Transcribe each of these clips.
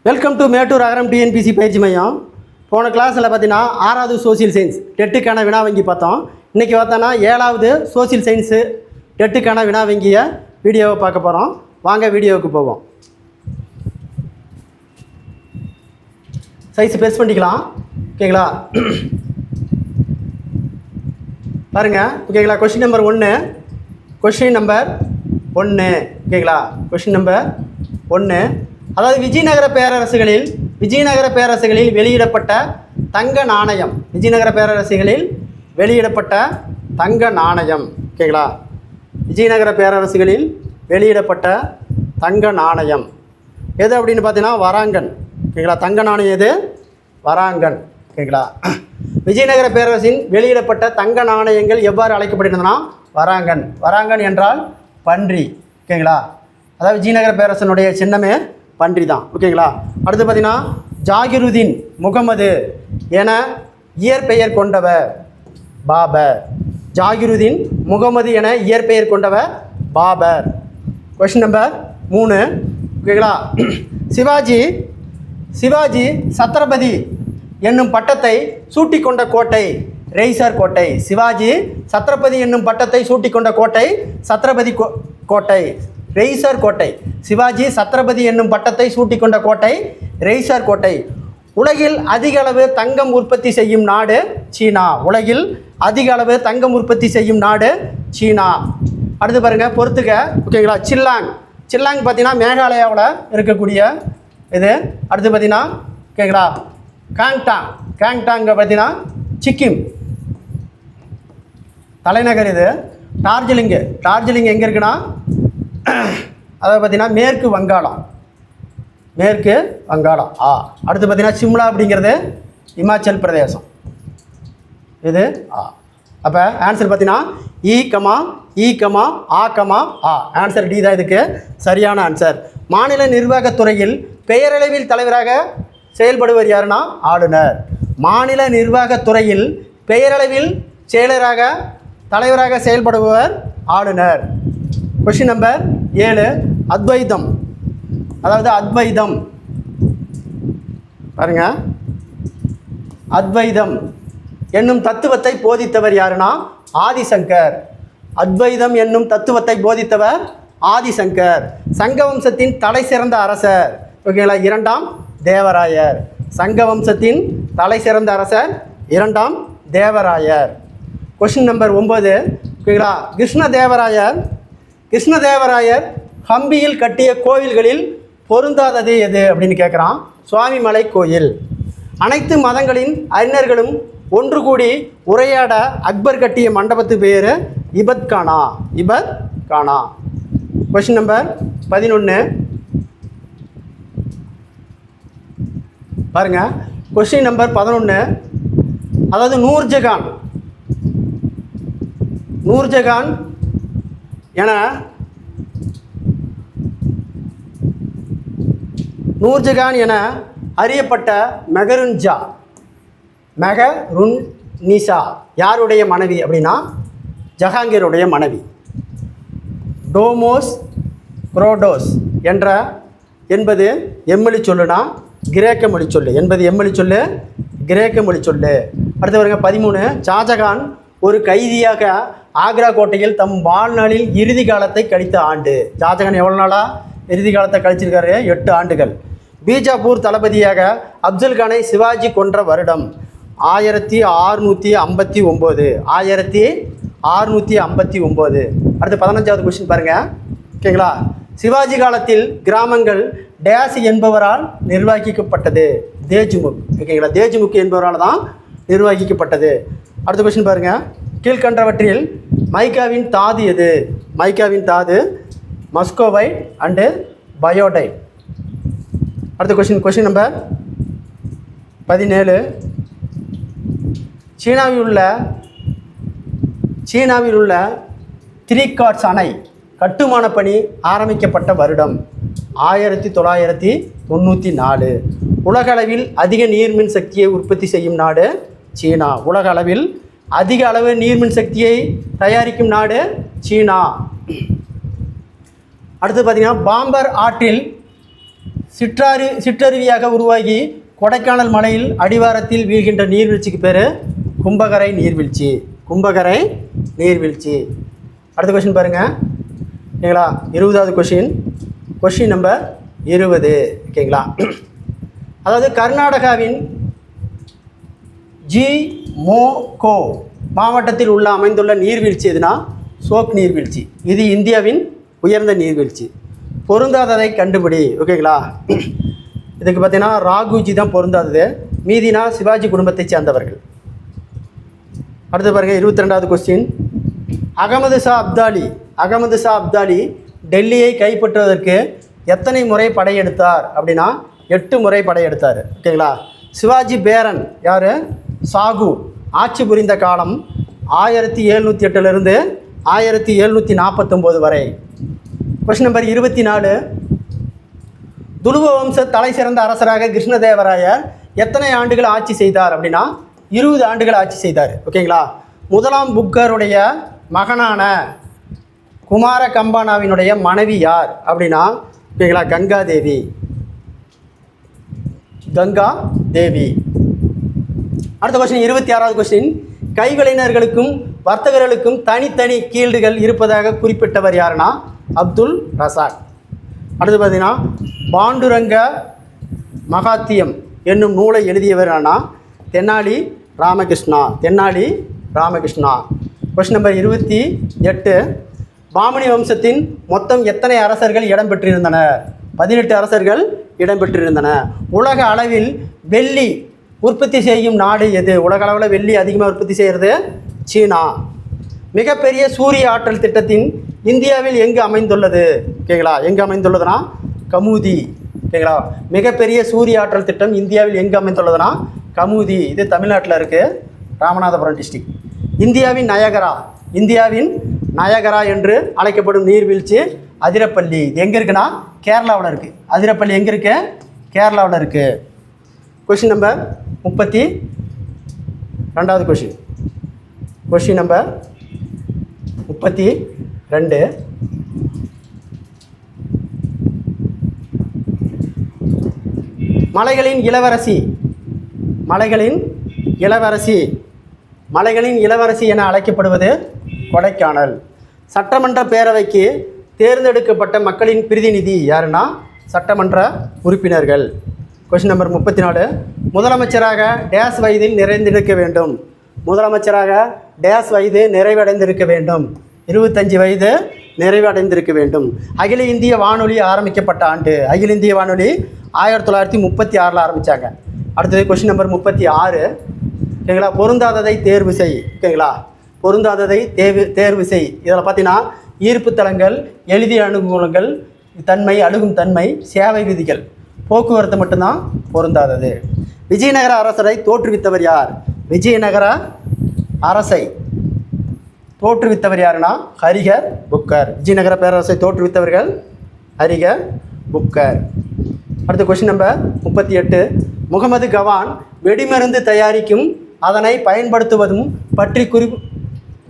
Welcome to Mettur Agaram TNPSC பயிற்சி மையம். போன கிளாஸில் பார்த்தீங்கன்னா 6வது சோசியல் சயின்ஸ் டெட்டுக்கான வினா வங்கி பார்த்தோம். இன்றைக்கி பார்த்தோன்னா 7வது சோசியல் சயின்ஸு டெட்டுக்கான வினா வங்கியை வீடியோவை பார்க்க போகிறோம். வாங்க வீடியோவுக்கு போவோம். சைஸ் பெருசு பண்ணிக்கலாம், ஓகேங்களா? பாருங்கள், ஓகேங்களா? கொஷின் நம்பர் 1, கொஷின் நம்பர் 1, ஓகேங்களா? கொஷின் நம்பர் 1, அதாவது விஜயநகர பேரரசுகளில் வெளியிடப்பட்ட தங்க நாணயம். விஜயநகர பேரரசுகளில் வெளியிடப்பட்ட தங்க நாணயம், ஓகேங்களா? விஜயநகர பேரரசுகளில் வெளியிடப்பட்ட தங்க நாணயம் எது அப்படின்னு பார்த்தீங்கன்னா வராங்கன், ஓகேங்களா? தங்க நாணயம் எது? வராங்கன், ஓகேங்களா? விஜயநகர பேரரசின் வெளியிடப்பட்ட தங்க நாணயங்கள் எவ்வாறு அழைக்கப்படுகின்றன? வராங்கன். வராங்கன் என்றால் பன்றி, ஓகேங்களா? அதாவது விஜயநகர பேரரசனுடைய சின்னமே பன்றி தான், ஓகேங்களா? அடுத்து பார்த்தீங்கன்னா ஜாகிருதீன் முகமது என இயற்பெயர் கொண்டவர் பாபர். ஜாகிருதீன் முகமது என இயற்பெயர் கொண்டவர் பாபர். கொஸ்டின் நம்பர் 3, ஓகேங்களா? சிவாஜி சத்ரபதி என்னும் பட்டத்தை சூட்டிக்கொண்ட கோட்டை ரெய்சர் கோட்டை. சிவாஜி சத்ரபதி என்னும் பட்டத்தை சூட்டிக்கொண்ட கோட்டை சத்ரபதி கோட்டை, ரெய்சர் கோட்டை. சிவாஜி சத்ரபதி என்னும் பட்டத்தை சூட்டிக்கொண்ட கோட்டை ரெய்சர் கோட்டை. உலகில் அதிக அளவு தங்கம் உற்பத்தி செய்யும் நாடு சீனா. உலகில் அதிக அளவு தங்கம் உற்பத்தி செய்யும் நாடு சீனா. அடுத்து பாருங்கள், பொறுத்துக்க, ஓகேங்களா? சில்லாங் பார்த்தீங்கன்னா மேகாலயாவில் இருக்கக்கூடிய இது. அடுத்து பார்த்தீங்கன்னா, ஓகேங்களா? காங்டாங் பார்த்தீங்கன்னா சிக்கிம் தலைநகர். இது டார்ஜிலிங் எங்கே இருக்குன்னா, அதாவது பார்த்தீங்கன்னா மேற்கு வங்காளம். அடுத்து பார்த்தீங்கன்னா சிம்லா அப்படிங்கிறது இமாச்சல் பிரதேசம். இது அப்போ ஆன்சர் பார்த்தீங்கன்னா ஆன்சர் டி தான் இதுக்கு சரியான ஆன்சர். மாநில நிர்வாகத்துறையில் பெயரளவில் தலைவராக செயல்படுவர் யாருன்னா ஆளுநர். மாநில நிர்வாகத்துறையில் பெயரளவில் தலைவராக செயல்படுபவர் ஆளுநர். கொஷின் நம்பர் 7, அத்வைதம். அதாவது அத்வைதம் பாருங்க, அத்வைதம் என்னும் தத்துவத்தை போதித்தவர் யாருன்னா ஆதிசங்கர். அத்வைதம் என்னும் தத்துவத்தை போதித்தவர் ஆதிசங்கர். சங்க வம்சத்தின் தலை சிறந்த அரசர், ஓகேங்களா? 2ஆம் தேவராயர். சங்க வம்சத்தின் தலை சிறந்த அரசர் 2ஆம் தேவராயர். கொஷின் நம்பர் 9, ஓகேங்களா? கிருஷ்ணதேவராயர் ஹம்பியில் கட்டிய கோவில்களில் பொருந்தாதது எது அப்படின்னு கேட்குறான். சுவாமிமலை கோயில். அனைத்து மதங்களின் அறிஞர்களும் ஒன்று கூடி உரையாட அக்பர் கட்டிய மண்டபத்து பேர் இபத் கானா. கொஷின் நம்பர் 11 பாருங்க. கொஷின் நம்பர் 11, அதாவது நூர்ஜஹான் என அறியப்பட்ட மெஹருன்னிசா யாருடைய மனைவி அப்படின்னா ஜஹாங்கீருடைய மனைவி. டோமோஸ் குரோடோஸ் என்பது எம்மொழி சொல்லுனா கிரேக்க மொழி சொல்லு. கிரேக்க மொழி சொல்லு. அடுத்து வருங்க 13, ஷாஜகான் ஒரு கைதியாக ஆக்ரா கோட்டையில் தம் வாழ்நாளில் இறுதி காலத்தை கழித்த ஆண்டு. ஷாஜகான் எவ்வளோ நாளாக இறுதி காலத்தை கழிச்சிருக்காரு? 8 ஆண்டுகள். பீஜாப்பூர் தளபதியாக அப்துல்கானை சிவாஜி கொன்ற வருடம் 1659. 1659. அடுத்து 15வது கொஸ்டின் பாருங்கள், ஓகேங்களா? சிவாஜி காலத்தில் கிராமங்கள் டேஸ் என்பவரால் நிர்வகிக்கப்பட்டது. தேஜ்முக், ஓகேங்களா? தேஜ்முக் என்பவரால் தான் நிர்வகிக்கப்பட்டது. அடுத்த கொஸ்டின் பாருங்கள், கீழ்கண்டவற்றில் மைக்காவின் தாது எது? மைக்காவின் தாது மஸ்கோவைட் அண்டு பயோடைட். அடுத்த கொஸ்டின் நம்பர் 17, சீனாவில் உள்ள 3 காட்ஸ் அணை கட்டுமான பணி ஆரம்பிக்கப்பட்ட வருடம் 1994. உலக அளவில் அதிக நீர்மின் சக்தியை உற்பத்தி செய்யும் நாடு சீனா. உலக அளவில் அதிக அளவு நீர்மின் சக்தியை தயாரிக்கும் நாடு சீனா. அடுத்து பார்த்தீங்கன்னா பாம்பர் ஆற்றில் சிற்றருவியாக உருவாகி கொடைக்கானல் மலையில் அடிவாரத்தில் வீழ்கின்ற நீர்வீழ்ச்சிக்கு பேர் கும்பகரை நீர்வீழ்ச்சி. கும்பகரை நீர்வீழ்ச்சி. அடுத்த கொஷின் பாருங்கள். ஓகேங்களா? 20வது கொஷின் நம்பர் 20. ஓகேங்களா? அதாவது கர்நாடகாவின் ஜிமோகோ மாவட்டத்தில் உள்ள அமைந்துள்ள நீர்வீழ்ச்சி எதுனா சோக் நீர்வீழ்ச்சி. இது இந்தியாவின் உயர்ந்த நீர்வீழ்ச்சி. பொருந்தாததை கண்டுபிடி. ஓகேங்களா? இதுக்கு பார்த்தீங்கன்னா ராகுஜி தான் பொருந்தாதது, மீதினா சிவாஜி குடும்பத்தை சேர்ந்தவர்கள். அடுத்து பாருங்கள் 22வது கொஸ்டின். அகமது ஷா அப்தாலி டெல்லியை கைப்பற்றுவதற்கு எத்தனை முறை படையெடுத்தார் அப்படின்னா 8 முறை படையெடுத்தார். ஓகேங்களா? சிவாஜி பேரன் யார்? சாகு ஆட்சி புரிந்த காலம் 1708 1749 வரை. Question number 24. துளுவ வம்ச தலை சிறந்த அரசராக கிருஷ்ணதேவராயர் எத்தனை ஆண்டுகள் ஆட்சி செய்தார் அப்படின்னா 20 ஆண்டுகள் ஆட்சி செய்தார். ஓகேங்களா? முதலாம் புக்கருடைய மகனான குமார கம்பானாவினுடைய மனைவி யார் அப்படின்னா ஓகேங்களா கங்கா தேவி. அடுத்த கொஸ்டின் 26வது கொஸ்டின். கைவினைஞர்களுக்கும் வர்த்தகர்களுக்கும் தனித்தனி கீல்டுகள் இருப்பதாக குறிப்பிட்டவர் யாருன்னா அப்துல் ரசாக். அடுத்து பார்த்தீங்கன்னா பாண்டுரங்க மகாத்தியம் என்னும் நூலை எழுதியவர் ஆனால் தென்னாலி ராமகிருஷ்ணா. Question number 28. பாமணி வம்சத்தின் மொத்தம் எத்தனை அரசர்கள் இடம்பெற்றிருந்தனர்? 18 அரசர்கள் இடம்பெற்றிருந்தனர். உலக அளவில் வெள்ளி உற்பத்தி செய்யும் நாடு எது? உலக அளவில் வெள்ளி அதிகமாக உற்பத்தி செய்கிறது சீனா. மிகப்பெரிய சூரிய ஆற்றல் திட்டத்தின் இந்தியாவில் எங்கு அமைந்துள்ளது? ஓகேங்களா? எங்கு அமைந்துள்ளதுன்னா கமுதி. ஓகேங்களா? மிகப்பெரிய சூரிய ஆற்றல் திட்டம் இந்தியாவில் எங்கு அமைந்துள்ளதுன்னா கமுதி. இது தமிழ்நாட்டில் இருக்குது, ராமநாதபுரம் டிஸ்ட்ரிக்ட். இந்தியாவின் நயகரா என்று அழைக்கப்படும் நீர்வீழ்ச்சி அதிரப்பள்ளி. இது எங்கே இருக்குன்னா கேரளாவில் இருக்குது. அதிரப்பள்ளி எங்கே இருக்கு? கேரளாவில் இருக்குது. கொஷின் நம்பர் 32வது கொஷின் நம்பர் 32. மலைகளின் இளவரசி என அழைக்கப்படுவது கொடைக்கானல். சட்டமன்ற பேரவைக்கு தேர்ந்தெடுக்கப்பட்ட மக்களின் பிரதிநிதி யாருன்னா சட்டமன்ற உறுப்பினர்கள். Question number 34. முதலமைச்சராக டேஸ் வயதில் நிறைவடைந்திருக்க வேண்டும். 25 வயது நிறைவடைந்திருக்க வேண்டும். அகில இந்திய வானொலி ஆரம்பிக்கப்பட்ட ஆண்டு? அகில இந்திய வானொலி 1936 ஆரம்பித்தாங்க. அடுத்தது கொஸ்டின் நம்பர் 36. ஓகேங்களா? பொருந்தாததை தேர்வு செய். ஓகேங்களா? பொருந்தாததை தேர்வு செய். இதில் பார்த்தீங்கன்னா ஈர்ப்பு தலங்கள், எழுதிய அணுகுலங்கள், அணுகும் தன்மை, சேவை விதிகள், போக்குவரத்து மட்டும்தான் பொருந்தாதது. விஜயநகர அரசரை தோற்றுவித்தவர் யார்? விஜயநகர அரசை தோற்றுவித்தவர் யாருன்னா ஹரிஹர் புக்கர். விஜயநகர பேரரசை தோற்றுவித்தவர்கள் ஹரிஹர் புக்கர். அடுத்த கொஸ்டின் நம்பர் 38. முகமது கவான் வெடிமருந்து தயாரிக்கும் அதனை பயன்படுத்துவதும் பற்றி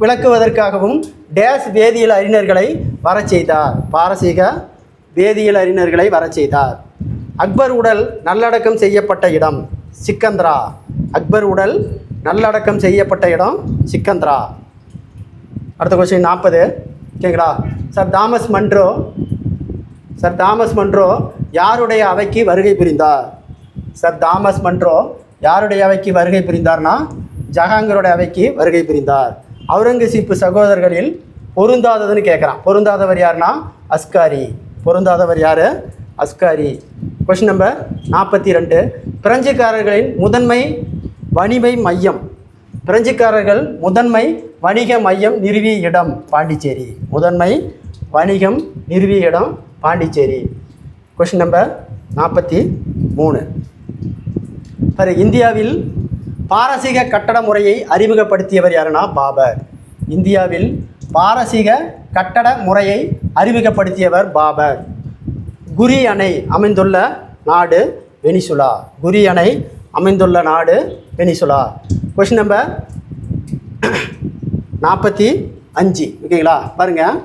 விளக்குவதற்காகவும் டேஸ் வேதியியல் அறிஞர்களை வரச் செய்தார். பாரசீக வேதியியல் அறிஞர்களை வரச் செய்தார். அக்பர் உடல் நல்லடக்கம் செய்யப்பட்ட இடம் சிக்கந்திரா. அக்பர் உடல் நல்லடக்கம் செய்யப்பட்ட இடம் சிக்கந்திரா. அடுத்த கொஸ்டின் 40. ஓகேங்களா? சார் தாமஸ் மன்றோ யாருடைய அவைக்கு வருகை புரிந்தார்? யாருடைய அவைக்கு வருகை புரிந்தார்னா ஜஹாங்கருடைய அவைக்கு வருகை புரிந்தார். அவுரங்கசீப்பு சகோதரர்களில் பொருந்தாததுன்னு கேட்குறான். பொருந்தாதவர் யாருன்னா அஸ்காரி. பொருந்தாதவர் யார்? அஸ்காரி. Question number 42. பிரெஞ்சுக்காரர்களின் முதன்மை வணிக மையம் நிறுவிய இடம் பாண்டிச்சேரி. முதன்மை வணிகம் நிறுவிய இடம் பாண்டிச்சேரி. Question number 43. இந்தியாவில் பாரசீக கட்டட முறையை அறிமுகப்படுத்தியவர் யாருன்னா பாபர். இந்தியாவில் பாரசீக கட்டட முறையை அறிமுகப்படுத்தியவர் பாபர். குரி அணை அமைந்துள்ள நாடு வெனிசுலா. Question number 45. ஓகேங்களா? பாருங்கள்,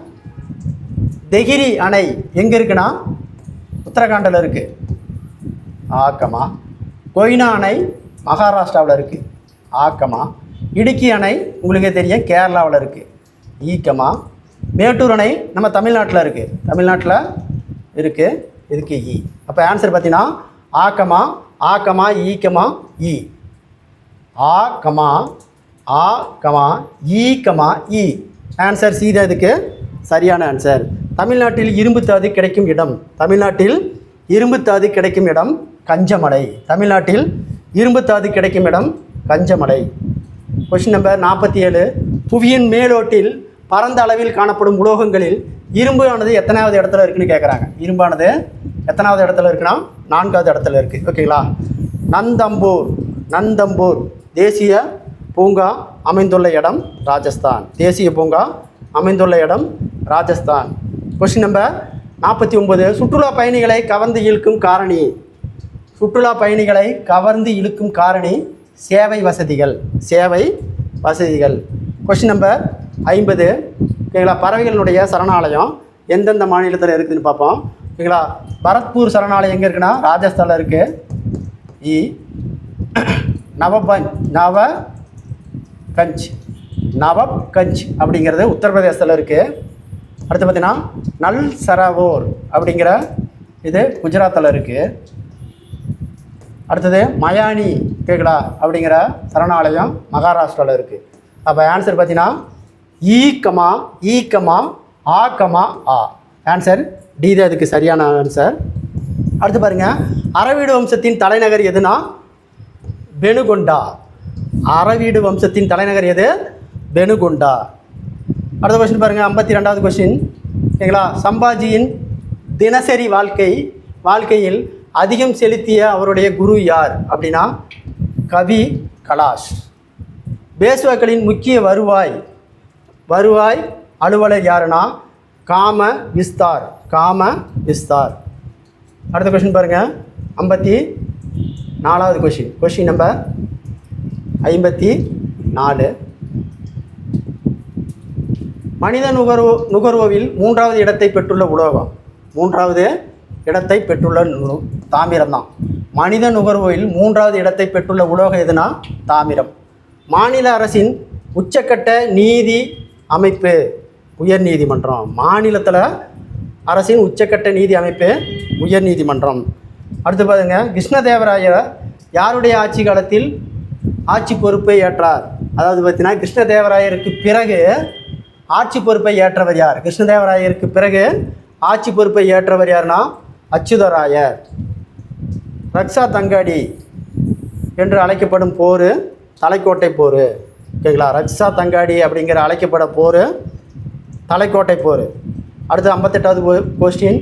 தெஹிரி அணை எங்கே இருக்குன்னா உத்தரகாண்டில் இருக்குது. ஆக்கமா. கொய்னா அணை மகாராஷ்டிராவில் இருக்குது. ஆக்கமா. இடுக்கி அணை உங்களுக்கே தெரியும் கேரளாவில் இருக்குது. ஈக்கமா. மேட்டூர் அணை நம்ம தமிழ்நாட்டில் இருக்குது. தமிழ்நாட்டில் இருக்குது. இதுக்கு ஈ. அப்போ ஆன்சர் பார்த்தீங்கன்னா ஆக்கமா, ஆக்கமா, ஈக்கமா, ஈ. ஆக்கமா, ஆக்கமா, ஈக்கமா, ஈ. ஆன்சர் சி தான் இதுக்கு சரியான ஆன்சர். தமிழ்நாட்டில் இரும்புத்தாது கிடைக்கும் இடம். தமிழ்நாட்டில் இரும்புத்தாது கிடைக்கும் இடம் கஞ்சமலை. தமிழ்நாட்டில் இரும்புத்தாது கிடைக்கும் இடம் கஞ்சமலை. Question number 47. புவியின் மேலோட்டில் பரந்த அளவில் காணப்படும் உலோகங்களில் இரும்பானது எத்தனாவது இடத்துல இருக்குன்னு கேட்குறாங்க. இரும்பானது எத்தனாவது இடத்துல இருக்குன்னா 4வது இடத்துல இருக்குது. ஓகேங்களா. நந்தம்பூர். நந்தம்பூர் தேசிய பூங்கா அமைந்துள்ள இடம் ராஜஸ்தான். தேசிய பூங்கா அமைந்துள்ள இடம் ராஜஸ்தான். Question number 49. சுற்றுலா பயணிகளை கவர்ந்து இழுக்கும் காரணி. சுற்றுலா பயணிகளை கவர்ந்து இழுக்கும் காரணி சேவை வசதிகள். சேவை வசதிகள். Question number 50. ஓகேங்களா. பறவைகளுடைய சரணாலயம் எந்தெந்த மாநிலத்தில் இருக்குதுன்னு பார்ப்போம். ஓகேங்களா. பரத்பூர் சரணாலயம் எங்கே இருக்குன்னா ராஜஸ்தானில் இருக்குது. இ. நவப்கஞ்ச் அப்படிங்கிறது உத்தரப்பிரதேசத்தில் இருக்குது. அடுத்து பார்த்திங்கன்னா நல் சரவோர் அப்படிங்கிற இது குஜராத்தில் இருக்குது. அடுத்தது மயானி கேக்குடா அப்படிங்கிற சரணாலயம் மகாராஷ்டிராவில் இருக்குது. அப்போ ஆன்சர் பார்த்தீங்கன்னா ஈக்கமா, ஈக்கமா, ஆக்கமா, ஆ. ஆன்சர் டி தான் அதுக்கு சரியான ஆன்சர். அடுத்து பாருங்கள், அரவீடு வம்சத்தின் தலைநகர் எதுனா பெனுகொண்டா. அரவீடு வம்சத்தின் தலைநகர் எது? பெனுகொண்டா. அடுத்த கொஸ்டின் பாருங்கள், 52வது கொஸ்டின். ஓகேங்களா. சம்பாஜியின் தினசரி வாழ்க்கையில் அதிகம் செலுத்திய அவருடைய குரு யார் அப்படின்னா கவி கலாஷ். பேஷ்வாக்களின் முக்கிய வருவாய் அலுவலர் யாருன்னா காம விஸ்தார். அடுத்த கொஸ்டின் பாருங்கள், 54வது கொஸ்டின். Question number 54. மனித நுகர்வோவில் 3வது இடத்தை பெற்றுள்ள உலோகம். 3வது இடத்தை பெற்றுள்ள தாமிரம் தான். மனித நுகர்வோவில் 3வது இடத்தை பெற்றுள்ள உலோகம் எதுனா தாமிரம். மாநில அரசின் உச்சக்கட்ட நீதி அமைப்பு உயர் நீதிமன்றம். மாநிலத்தில் அரசின் உச்சக்கட்ட நீதி அமைப்பு உயர் நீதிமன்றம். அடுத்து பாருங்க, கிருஷ்ணதேவராயர் யாருடைய ஆட்சி காலத்தில் ஆட்சி பொறுப்பை ஏற்றார்? அதாவது பார்த்தீங்கன்னா கிருஷ்ணதேவராயருக்கு பிறகு ஆட்சி பொறுப்பை ஏற்றவர் யார்? கிருஷ்ணதேவராயருக்கு பிறகு ஆட்சி பொறுப்பை ஏற்றவர் யார்னா அச்சுதராயர். ரக்ஷா தங்காடி என்று அழைக்கப்படும் போர் தலைக்கோட்டை போர். ஓகேங்களா. ரக்ஷா தங்காடி அப்படிங்கிற அழைக்கப்பட போர் தலைக்கோட்டை போர். அடுத்து 58வது கொஸ்டின்.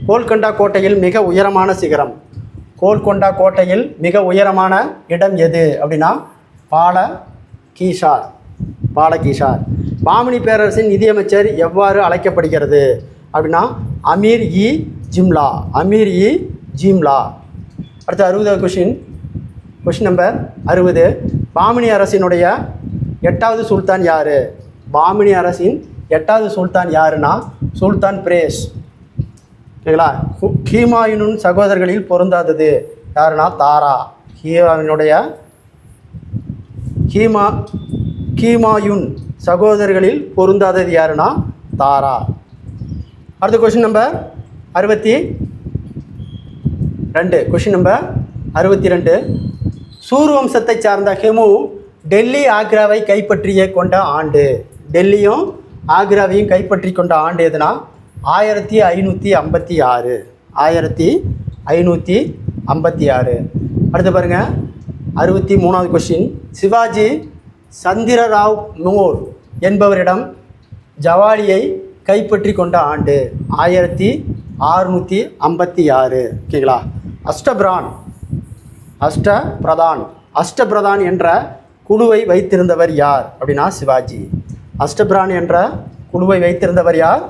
கோல்கொண்டா கோட்டையில் மிக உயரமான சிகரம். கோல்கொண்டா கோட்டையில் மிக உயரமான இடம் எது அப்படின்னா பாலகீஷார். பாமினி பேரரசின் நிதியமைச்சர் எவ்வாறு அழைக்கப்படுகிறது அப்படின்னா அமீர் இ ஜிம்லா. அடுத்து 60வது கொஸ்டின். Question number 60. பாமினி அரசினுடைய 8வது சுல்தான் யார்? பாமினி அரசின் 8வது சுல்தான் யாருன்னா சுல்தான் பிரேஸ். ஓகேங்களா. ஹுமாயூன் சகோதரர்களில் பொருந்தாதது யாருன்னா தாரா. ஹுமாயூன் சகோதரர்களில் பொருந்தாதது யாருன்னா தாரா. அடுத்த கொஸ்டின் நம்பர் 62. Question number 62. சூர் வம்சத்தை சார்ந்த ஹெமு டெல்லி ஆக்ராவை கைப்பற்றிய கொண்ட ஆண்டு. டெல்லியும் ஆக்ராவையும் கைப்பற்றி கொண்ட ஆண்டு எதுனா 1556. 1556. அடுத்து பாருங்கள், 63வது கொஸ்டின். சிவாஜி சந்திரராவ் நூர் என்பவரிடம் ஜவாலியை கைப்பற்றி கொண்ட ஆண்டு 1656. ஓகேங்களா. அஷ்டபிரதான் என்ற குழுவை வைத்திருந்தவர் யார் அப்படின்னா சிவாஜி. அஷ்டபிரான் என்ற குழுவை வைத்திருந்தவர் யார்?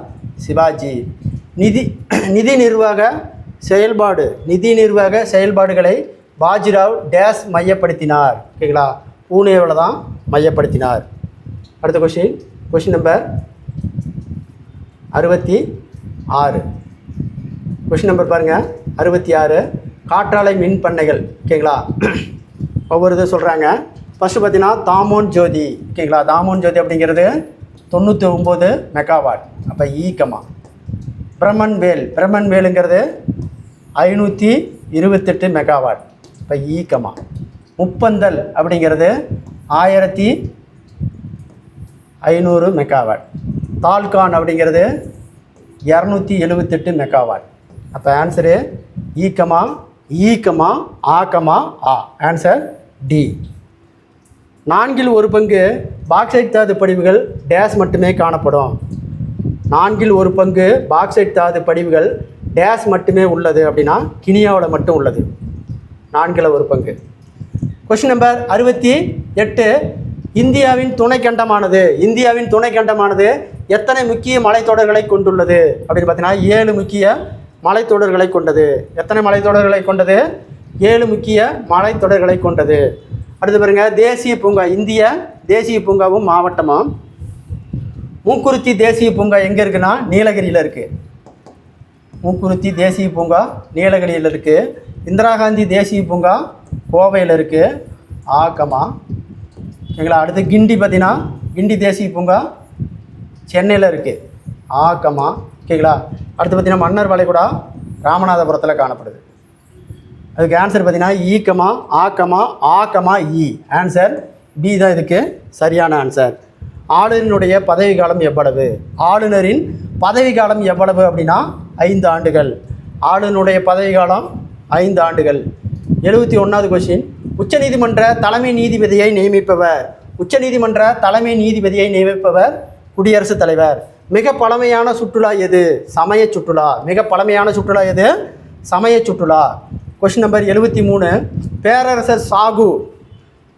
சிவாஜி. நிதி நிர்வாக செயல்பாடுகளை பாஜிராவ் டேஸ் மையப்படுத்தினார். ஓகேங்களா. பூனேவில் தான் மையப்படுத்தினார். அடுத்த கொஸ்டின் நம்பர் 66. கொஸ்டின் நம்பர் பாருங்கள், 66. காற்றாலை மின் பண்ணைகள். ஓகேங்களா, ஒவ்வொரு இது சொல்கிறாங்க. ஃபஸ்ட்டு பார்த்தீங்கன்னா தாமோன் ஜோதி. ஓகேங்களா, தாமோன் ஜோதி அப்படிங்கிறது 99 மெகாவாட். அப்போ ஈக்கமா. பிரம்மன் வேலுங்கிறது 528 மெகாவாட். இப்போ ஈக்கமா. முப்பந்தல் அப்படிங்கிறது 1500 மெகாவாட். தால்கான் அப்படிங்கிறது 278 மெகாவாட். அப்போ ஆன்சரு ஈக்கமா ஆக்கமா ஆ. Answer D. 4/1 பாக்சைட் தாது படிவுகள் டேஸ் மட்டுமே காணப்படும். 4/1 பாக்சைட் தாது படிவுகள் டேஸ் மட்டுமே உள்ளது அப்படின்னா கினியாவில் மட்டும் உள்ளது. 4/1. Question number 68. இந்தியாவின் துணைக்கண்டமானது எத்தனை முக்கிய மலைத்தொடர்களை கொண்டுள்ளது அப்படின்னு பார்த்தீங்கன்னா 7 முக்கிய மலைத்தொடர்களை கொண்டது. எத்தனை மலைத்தொடர்களை கொண்டது? 7 முக்கிய மலைத்தொடர்களை கொண்டது. அடுத்து பாருங்க, தேசிய பூங்கா. இந்திய தேசிய பூங்காவும் மாவட்டமும். மூக்குருத்தி தேசிய பூங்கா எங்கே இருக்குன்னா நீலகிரியில் இருக்குது. மூக்குருத்தி தேசிய பூங்கா நீலகிரியில் இருக்குது. இந்திரா காந்தி தேசிய பூங்கா கோவையில் இருக்குது. ஆக்கமா. ஓகேங்களா. அடுத்து கிண்டி பார்த்தீங்கன்னா கிண்டி தேசிய பூங்கா சென்னையில் இருக்குது. ஆக்கமா. ஓகேங்களா. அடுத்து பார்த்தீங்கன்னா மன்னர் வளைகுடா ராமநாதபுரத்தில் காணப்படுது. அதுக்கு ஆன்சர் பார்த்தீங்கன்னா ஈக்கமா ஆக்கமா ஈ. ஆன்சர் பி தான் இதுக்கு சரியான ஆன்சர். ஆளுநருடைய பதவிக்காலம் எவ்வளவு? ஆளுநரின் பதவிக்காலம் எவ்வளவு அப்படின்னா 5 ஆண்டுகள். ஆளுநருடைய பதவிக்காலம் 5 ஆண்டுகள். 71வது கொஸ்டின். உச்சநீதிமன்ற தலைமை நீதிபதியை நியமிப்பவர் குடியரசுத் தலைவர். மிக பழமையான சுற்றுலா எது? சமய சுற்றுலா. மிக பழமையான சுற்றுலா எது? சமய சுற்றுலா. Question number 73. பேரரசர் சாகு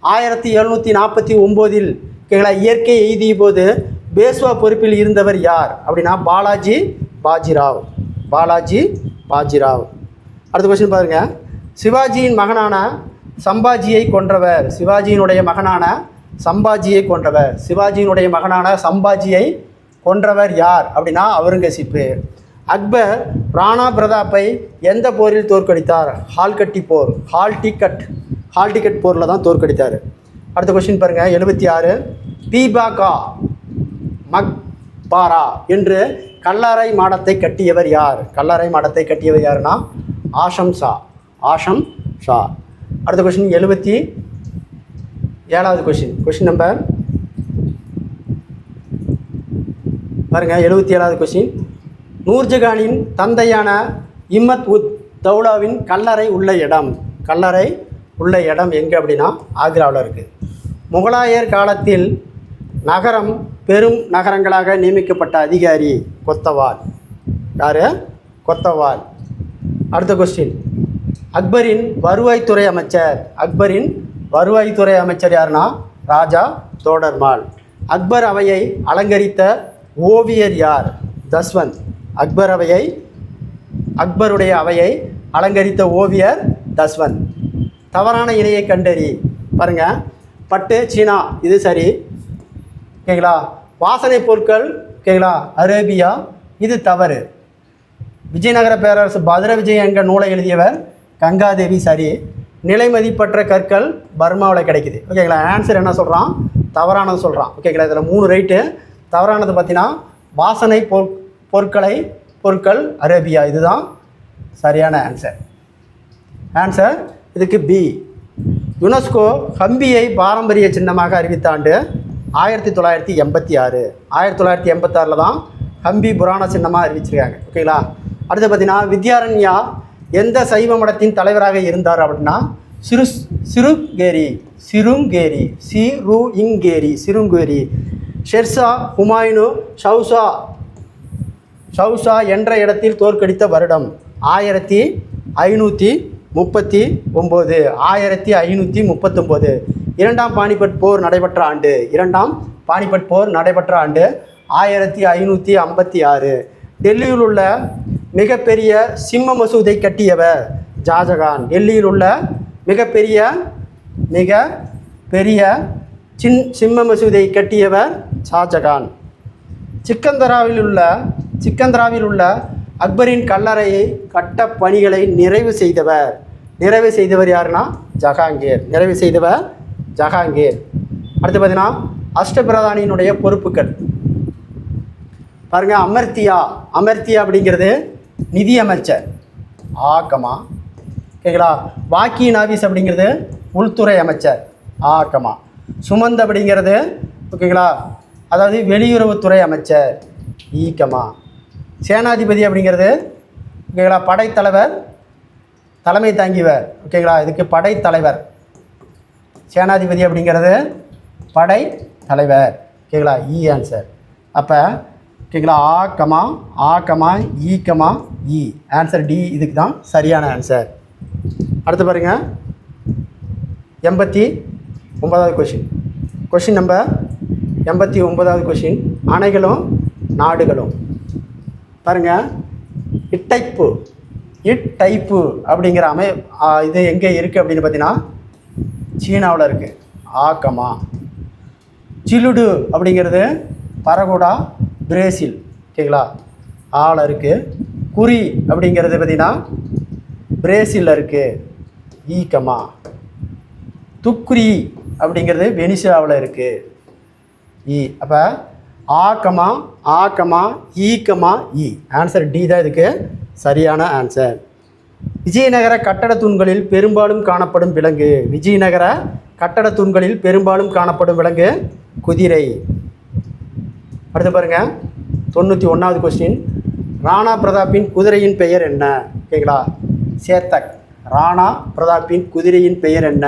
1749 இயற்கை எய்திய போது பேஸ்வா பொறுப்பில் இருந்தவர் யார் அப்படின்னா பாலாஜி பாஜிராவ். அடுத்த கொஸ்டின் பாருங்க. சிவாஜியின் மகனான சம்பாஜியை கொன்றவர். சிவாஜியினுடைய மகனான சம்பாஜியை கொன்றவர் யார் அப்படின்னா அவுரங்கசீப்பு. அக்பர் ராணா பிரதாப்பை எந்த போரில் தோற்கடித்தார்? ஹால்டிகட் போரில் தான் தோற்கடித்தார். அடுத்த கொஸ்டின் பாருங்கள். 76. பீபாகா மக்பாரா என்று கல்லறை மாடத்தை கட்டியவர் யாருன்னா ஆஷம் ஷா. அடுத்த கொஸ்டின் 77வது கொஸ்டின் நம்பர் பாருங்கள். 77வது கொஸ்டின். நூர்ஜஹானின் தந்தையான இம்மத் உத் தௌலாவின் கல்லறை உள்ள இடம் எங்கே அப்படின்னா ஆக்ராவில் இருக்குது. முகலாயர் காலத்தில் நகரம் பெரும் நகரங்களாக நியமிக்கப்பட்ட அதிகாரி கொத்தவால். யார்? கொத்தவால். அடுத்த கொஸ்டின். அக்பரின் வருவாய்த்துறை அமைச்சர் யாருன்னா ராஜா தோடர்மால். அக்பர் அவையை அலங்கரித்த ஓவியர் யார்? தஸ்வந்த். அக்பருடைய அவையை அலங்கரித்த ஓவியர் தஸ்வந்த். தவறான இணையை கண்டறி. பாருங்க, பட்டு சீனா, இது சரி. ஓகேங்களா. வாசனை பொருட்கள், ஓகேங்களா, அரேபியா, இது தவறு. விஜயநகர பேரரசு பத்ர விஜய் என்ற நூலை எழுதியவர் கங்காதேவி, சரி. நிலைமதிப்பற்ற கற்கள் பர்மாவில் கிடைக்குது. ஓகேங்களா. ஆன்சர் என்ன சொல்கிறான்? தவறானது சொல்கிறான். ஓகேங்களா. இதில் 3 ரைட்டு. தவறானது பார்த்தீங்கன்னா வாசனை பொருட்கள் அரேபியா, இதுதான் சரியான ஆன்சர். இதுக்கு பி. யுனெஸ்கோ ஹம்பியை பாரம்பரிய சின்னமாக அறிவித்த ஆண்டு 1986. 1986 தான் ஹம்பி புராண சின்னமாக அறிவிச்சிருக்காங்க. ஓகேங்களா. அடுத்து பார்த்தீங்கன்னா வித்யாரண்யா எந்த சைவ மடத்தின் தலைவராக இருந்தார் அப்படின்னா சிருங்கேரி. ஷெர்ஷா ஹுமாயூனு ஷவுஷா என்ற இடத்தில் தோற்கடித்த வருடம் 1539. இரண்டாம் பானிபட் போர் நடைபெற்ற ஆண்டு 1556. டெல்லியில் உள்ள மிகப்பெரிய சிம்ம மசூதை கட்டியவர் ஷாஜகான். டெல்லியில் உள்ள மிகப்பெரிய சிம்ம மசூதை கட்டியவர் ஷாஜகான். சிக்கந்தராவில் உள்ள அக்பரின் கல்லறையை கட்ட பணிகளை நிறைவு செய்தவர் நிறைவு செய்தவர் யாருன்னா ஜஹாங்கீர். நிறைவு செய்தவர் ஜஹாங்கீர். அடுத்து பார்த்தீங்கன்னா அஷ்டபிரதானியினுடைய பொறுப்புகள் பாருங்கள். அமர்த்தியா அப்படிங்கிறது நிதி அமைச்சர். ஆக்கமா. ஓகேங்களா. வாக்கி நாவிஸ் அப்படிங்கிறது உள்துறை அமைச்சர். ஆக்கமா. சுமந்த் அப்படிங்கிறது ஓகேங்களா, அதாவது வெளியுறவுத்துறை அமைச்சர். ஈக்கமா. சேனாதிபதி அப்படிங்கிறது ஓகேங்களா படைத்தலைவர், தலைமை தாங்கியவர். ஓகேங்களா, இதுக்கு படைத்தலைவர். சேனாதிபதி அப்படிங்கிறது படை தலைவர். ஓகேங்களா, இ ஆன்சர். அப்போ ஓகேங்களா ஆக்கமா ஈக்கமா இ ஆன்சர் டி. இதுக்கு தான் சரியான ஆன்சர். அடுத்து பாருங்கள் 89வது கொஷின் நம்பர் 89வது கொஷின். அணைகளும் நாடுகளும் பாருங்கள். இட்டைப்பு அப்படிங்கிற இது எங்கே இருக்குது அப்படின்னு பார்த்தீங்கன்னா சீனாவில் இருக்குது. ஆக்கமா. சிலுடு அப்படிங்கிறது பரகுடா பிரேசில். ஓகேங்களா, ஆள் இருக்குது. குறி அப்படிங்கிறது பார்த்திங்கன்னா பிரேசிலில் இருக்குது. ஈக்கமா. துக்ரி அப்படிங்கிறது வெனிசுலாவில் இருக்குது. இ. அப்போ ஆக்கமா ஈக்கமா இ ஆன்சர் டி தான் இதுக்கு சரியான ஆன்சர். விஜயநகர கட்டட தூண்களில் பெரும்பாலும் காணப்படும் விலங்கு. விஜயநகர கட்டட தூண்களில் பெரும்பாலும் காணப்படும் விலங்கு குதிரை. அடுத்து பாருங்கள் 91வது கொஸ்டின். ராணா பிரதாப்பின் குதிரையின் பெயர் என்ன? ஓகேங்களா, சேத்தக். ராணா பிரதாப்பின் குதிரையின் பெயர் என்ன?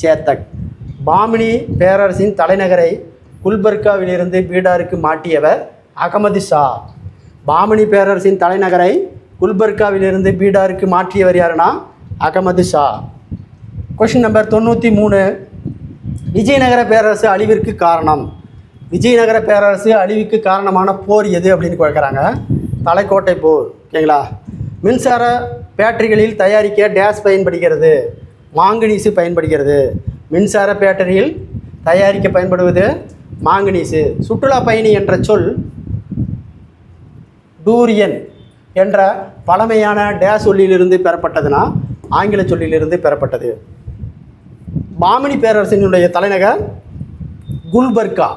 சேத்தக். பாமினி பேரரசின் தலைநகரை குல்பர்காவிலிருந்து பீடாருக்கு மாற்றியவர் அகமது ஷா. பாமினி பேரரசின் தலைநகரை குல்பர்காவிலிருந்து பீடாருக்கு மாற்றியவர் யாருன்னா அகமது ஷா. Question number 93. விஜயநகர பேரரசு அழிவிற்கு காரணம். விஜயநகர பேரரசு அழிவுக்கு காரணமான போர் எது அப்படின்னு கேட்குறாங்க. தலைக்கோட்டை போர். ஓகேங்களா. மின்சார பேட்டரிகளில் தயாரிக்க டேஸ் பயன்படுகிறது? மாங்கனீசு பயன்படுகிறது. மின்சார பேட்டரியில் தயாரிக்க பயன்படுவது மாங்கனீசு. சுற்றுலா பயணி என்ற சொல் டூரியன் என்ற பழமையான டேஸ் சொல்லிலிருந்து பெறப்பட்டதுன்னா ஆங்கில சொல்லிலிருந்து பெறப்பட்டது. பாமினி பேரரசினுடைய தலைநகர் குல்பர்கா.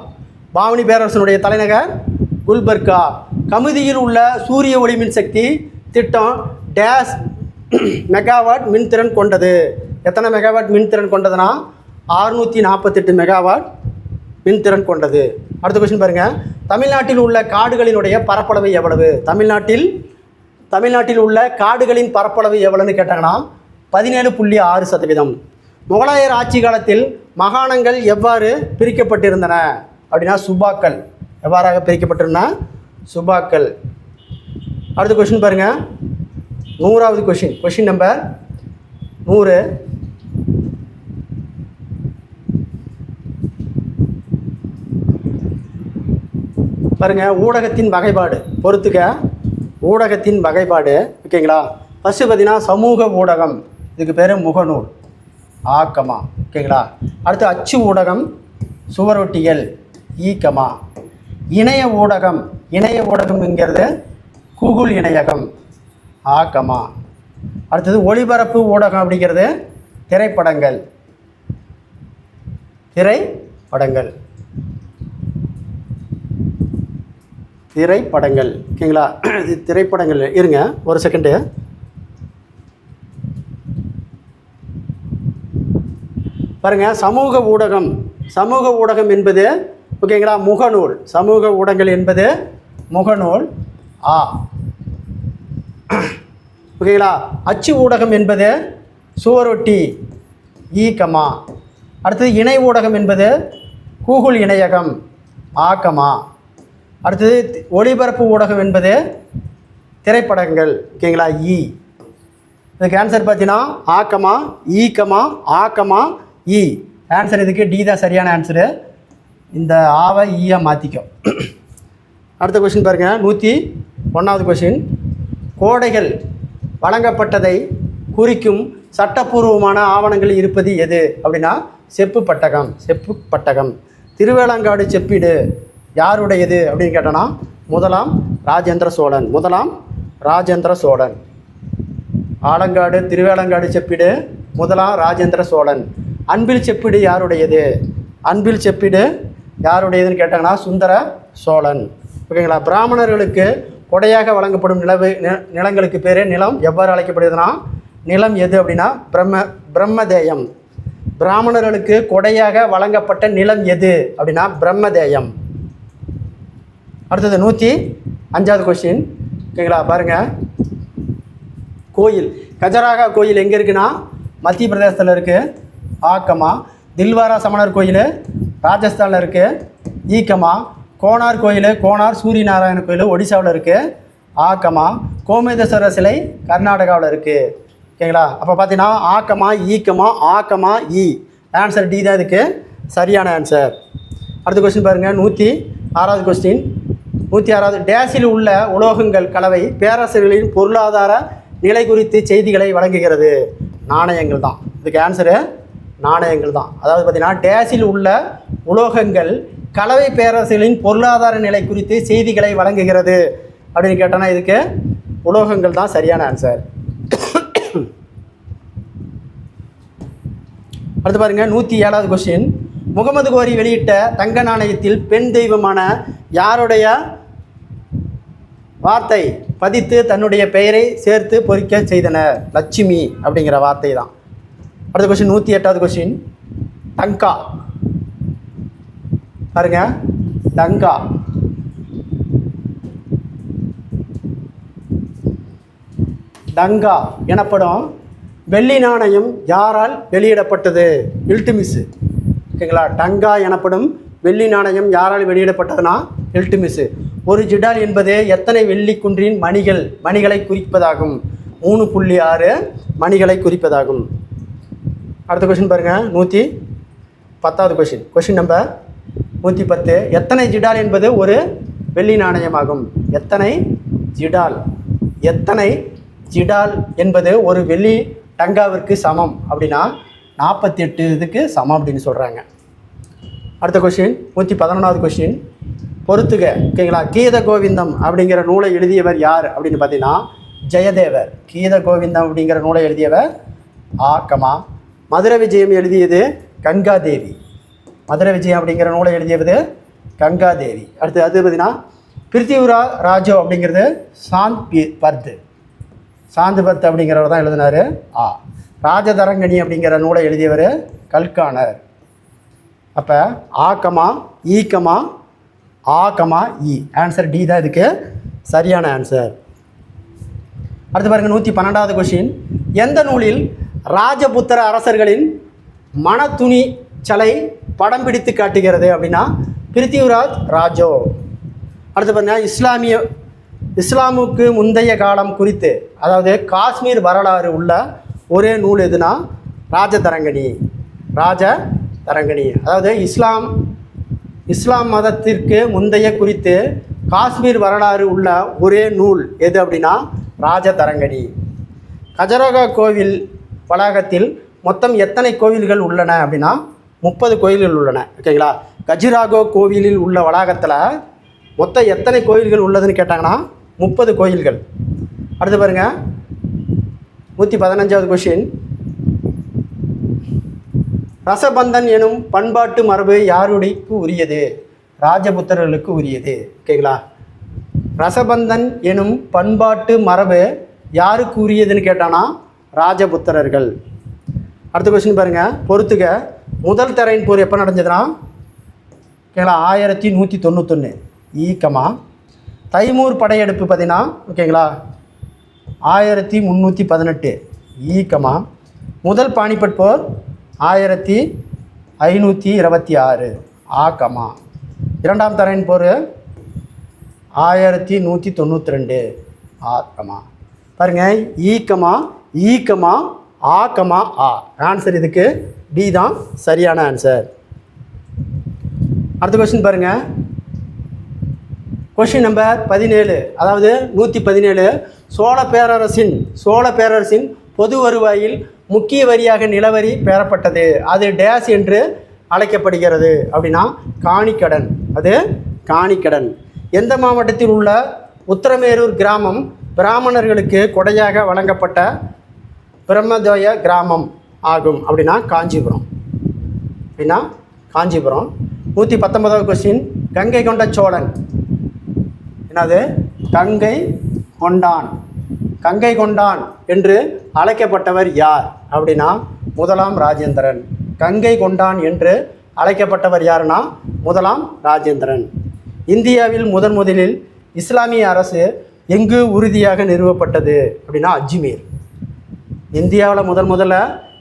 பாமினி பேரரசனுடைய தலைநகர் குல்பர்கா. கமுதியில் உள்ள சூரிய ஒளி மின்சக்தி திட்டம் டேஸ் மெகாவாட் மின்திறன் கொண்டது. எத்தனை மெகாவாட் மின்திறன் கொண்டதுன்னா 648 மெகாவாட் மின்திறன் கொண்டது. அடுத்த கொஸ்டின் பாருங்கள். தமிழ்நாட்டில் உள்ள காடுகளினுடைய பரப்பளவு எவ்வளவு? தமிழ்நாட்டில் உள்ள காடுகளின் பரப்பளவு எவ்வளவுன்னு கேட்டாங்கன்னா 17.6%. முகலாயர் ஆட்சி காலத்தில் மாகாணங்கள் எவ்வாறு பிரிக்கப்பட்டிருந்தன அப்படின்னா சுபாக்கள். எவ்வாறாக பிரிக்கப்பட்டிருந்தன? சுபாக்கள். அடுத்த கொஸ்டின் பாருங்கள். 100வது கொஸ்டின் நம்பர் 100. பாருங்கள், ஊடகத்தின் வகைப்பாடு பொறுத்துக்க. ஊடகத்தின் வகைப்பாடு. ஓகேங்களா. ஃபஸ்ட்டு பார்த்தீங்கன்னா சமூக ஊடகம். இதுக்கு பேர் முகநூல். ஆக்கமா. ஓகேங்களா. அடுத்து அச்சு ஊடகம், சுவரொட்டிகள். ஈக்கமா. இணைய ஊடகம்ங்கிறது கூகுள் இணையகம். ஆக்கமா. அடுத்தது ஒளிபரப்பு ஊடகம் அப்படிங்கிறது திரைப்படங்கள். ஓகேங்களா. இது திரைப்படங்கள். இருங்க ஒரு செகண்டு. பாருங்கள், சமூக ஊடகம் என்பது ஓகேங்களா முகநூல். சமூக ஊடகங்கள் என்பது முகநூல். ஓகேங்களா. அச்சு ஊடகம் என்பது சுவரொட்டி. ஈக்கமா. அடுத்தது இணை ஊடகம் என்பது கூகுள் இணையகம். ஆக்கமா. அடுத்தது ஒளிபரப்பு ஊடகம் என்பது திரைப்படங்கள். ஓகேங்களா. இ. இதுக்கு ஆன்சர் பார்த்தீங்கன்னா ஆக்கமா இ ஆன்சர். இதுக்கு டி தான் சரியான ஆன்சரு. இந்த ஆவை ஈயா மாற்றிக்கும். அடுத்த கொஸ்டின் பாருங்கள். 101வது கொஸ்டின். கோடைகள் வழங்கப்பட்டதை குறிக்கும் சட்டப்பூர்வமான ஆவணங்கள் இருப்பது எது அப்படின்னா செப்பு பட்டகம். திருவேலங்காடு செப்பீடு யாருடையது அப்படின்னு கேட்டோன்னா முதலாம் ராஜேந்திர சோழன். ஆலங்காடு திருவேலங்காடு செப்பிடு முதலாம் ராஜேந்திர சோழன். அன்பில் செப்பிடு யாருடையது? அன்பில் செப்பிடு யாருடையதுன்னு கேட்டாங்கன்னா சுந்தர சோழன். ஓகேங்களா. பிராமணர்களுக்கு கொடையாக வழங்கப்படும் நிலங்களுக்கு பேர் நிலம் எவ்வாறு அழைக்கப்படுதுன்னா நிலம் எது அப்படின்னா பிரம்மதேயம். பிராமணர்களுக்கு கொடையாக வழங்கப்பட்ட நிலம் எது அப்படின்னா பிரம்மதேயம். அடுத்தது 105வது கொஸ்டின். ஓகேங்களா. பாருங்கள், கோயில் கஜராகா கோயில் எங்கே இருக்குன்னா மத்திய பிரதேசத்தில் இருக்குது. ஆக்கமா. தில்வாரா சமணர் கோயில் ராஜஸ்தானில் இருக்குது. ஈக்கமா. கோனார் கோயில் கோனார் சூரிய நாராயண கோயில் ஒடிசாவில் இருக்குது. ஆக்கமா. கோமேதேஸ்வரர் சிலை கர்நாடகாவில் இருக்குது. ஓகேங்களா. அப்போ பார்த்தீங்கன்னா ஆக்கமா ஈக்கமா ஆக்கமா ஈ ஆன்சர் டி தான் இதுக்கு சரியான ஆன்சர். அடுத்த கொஸ்டின் பாருங்கள், 106வது கொஸ்டின். 106வது டேஸில் உள்ள உலோகங்கள் கலவை பேரரசர்களின் பொருளாதார நிலை குறித்து செய்திகளை வழங்குகிறது. நாணயங்கள் தான் இதுக்கு ஆன்சரு. நாணயங்கள் தான். அதாவது பார்த்தீங்கன்னா டேஸில் உள்ள உலோகங்கள் கலவை பேரரசுகளின் பொருளாதார நிலை குறித்து செய்திகளை வழங்குகிறது அப்படின்னு கேட்டோன்னா இதுக்கு உலோகங்கள் தான் சரியான ஆன்சர். அடுத்து பாருங்கள், 107வது கொஸ்டின். முகமது கோரி வெளியிட்ட தங்க நாணயத்தில் பெண் தெய்வமான யாருடைய வார்த்தை பதித்து தன்னுடைய பெயரை சேர்த்து பொறிக்க செய்தனர்? லட்சுமி அப்படிங்கிற வார்த்தை தான். அடுத்த கொஸ்டின் 108வது கொஸ்டின். டங்கா பாருங்க, டங்கா டங்கா எனப்படும் வெள்ளி நாணயம் யாரால் வெளியிடப்பட்டது? இல்ட்மிசு. ஓகேங்களா. டங்கா எனப்படும் வெள்ளி நாணயம் யாரால் வெளியிடப்பட்டதுன்னா இல்ட்மிசு. ஒரு ஜிடால் என்பது எத்தனை வெள்ளி குன்றின் மணிகளை குறிப்பதாகும்? 3.6 மணிகளை குறிப்பதாகும். அடுத்த கொஸ்டின் பாருங்கள், 110வது கொஸ்டின். Question number 110. எத்தனை ஜிடால் என்பது ஒரு வெள்ளி நாணயமாகும்? எத்தனை ஜிடால் என்பது ஒரு வெள்ளி டங்காவிற்கு சமம் அப்படின்னா 48 இதுக்கு சமம் அப்படின்னு சொல்கிறாங்க. அடுத்த கொஸ்டின் 111வது கொஸ்டின். பொறுத்துக. ஓகேங்களா. கீத கோவிந்தம் அப்படிங்கிற நூலை எழுதியவர் யார் அப்படின்னு பார்த்தீங்கன்னா ஜெயதேவர். கீத கோவிந்தம் அப்படிங்கிற நூலை எழுதியவர் ஆக்கமா. மதுரை விஜயம் எழுதியது கங்காதேவி. மதுரை விஜயம் அப்படிங்கிற நூலை எழுதியது கங்காதேவி. அடுத்து அது பார்த்தீங்கன்னா பிருத்திவிரா ராஜோ அப்படிங்கிறது சாந்து பர்த் அப்படிங்கிறவர் தான் எழுதினார். ராஜதரங்கணி அப்படிங்கிற நூலை எழுதியவர் கல்கானர். அப்போ ஆக்கமா ஈக்கமா ஆக்கமா ஈ ஆன்சர் டி தான் இதுக்கு சரியான ஆன்சர். அடுத்து பாருங்கள், 112வது கொஸ்டின். எந்த நூலில் ராஜபுத்திர அரசர்களின் மனத்துணிச்சலை படம் பிடித்து காட்டுகிறது அப்படின்னா பிருத்திவிராஜ் ராஜோ. அடுத்து பாருங்கள், இஸ்லாமுக்கு முந்தைய காலம் குறித்து அதாவது காஷ்மீர் வரலாறு உள்ள ஒரே நூல் எதுனா ராஜதரங்கணி. அதாவது இஸ்லாம் மதத்திற்கு முந்தைய குறித்து காஷ்மீர் வரலாறு உள்ள ஒரே நூல் எது அப்படின்னா ராஜதரங்கணி. கஜராகா கோவில் வளாகத்தில் மொத்தம் எத்தனை கோவில்கள் உள்ளன அப்படின்னா 30 கோயில்கள் உள்ளன. ஓகேங்களா. கஜுராகோ கோவிலில் உள்ள வளாகத்தில் மொத்தம் எத்தனை கோயில்கள் உள்ளதுன்னு கேட்டாங்கன்னா 30 கோயில்கள். அடுத்து பாருங்கள், 115வது கொஸ்டின். ரசபந்தன் எனும் பண்பாட்டு மரபு யாருடைக்கு உரியது? ராஜபுத்திரர்களுக்கு உரியது. ஓகேங்களா. ரசபந்தன் எனும் பண்பாட்டு மரபு யாருக்கு உரியதுன்னு கேட்டானா ராஜபுத்திரர்கள். அடுத்த கொஸ்டின் பாருங்கள், பொறுத்துக. முதல் தரையின் போர் எப்போ நடந்ததுன்னா ஓகேங்களா 1191 ஈக்கமா. தைமூர் படையெடுப்பு பார்த்தீங்கன்னா ஓகேங்களா 1318 ஈக்கமா. முதல் பானிபட் போர் 1526 ஆக்கமா. இரண்டாம் தரையின் போர் 1192 ஆக்கமா. பாருங்கள், ஈக்கமா ஆக்கமா ஆன்சர் இதுக்கு டி தான் சரியான ஆன்சர். அடுத்த கொஸ்டின் பாருங்கள், கொஸ்டின் நம்பர் 17. அதாவது 117. சோழ பேரரசின் பொது வருவாயில் முக்கிய வரியாக நிலவரி பெறப்பட்டது. அது டேஸ் என்று அழைக்கப்படுகிறது அப்படின்னா காணிக்கடன். அது காணிக்கடன். எந்த மாவட்டத்தில் உள்ள உத்தரமேரூர் கிராமம் பிராமணர்களுக்கு கொடையாக வழங்கப்பட்ட பிரம்மதோய கிராமம் ஆகும் அப்படின்னா காஞ்சிபுரம். அப்படின்னா காஞ்சிபுரம். 119வது கொஸ்டின், கங்கை கொண்ட சோழன். என்னது? கங்கை கொண்டான். கங்கை கொண்டான் என்று அழைக்கப்பட்டவர் யார் அப்படின்னா முதலாம் ராஜேந்திரன். கங்கை கொண்டான் என்று அழைக்கப்பட்டவர் யாருன்னா முதலாம் ராஜேந்திரன். இந்தியாவில் முதலில் இஸ்லாமிய அரசு எங்கு உறுதியாக நிறுவப்பட்டது அப்படின்னா அஜ்மீர். இந்தியாவில் முதல்ல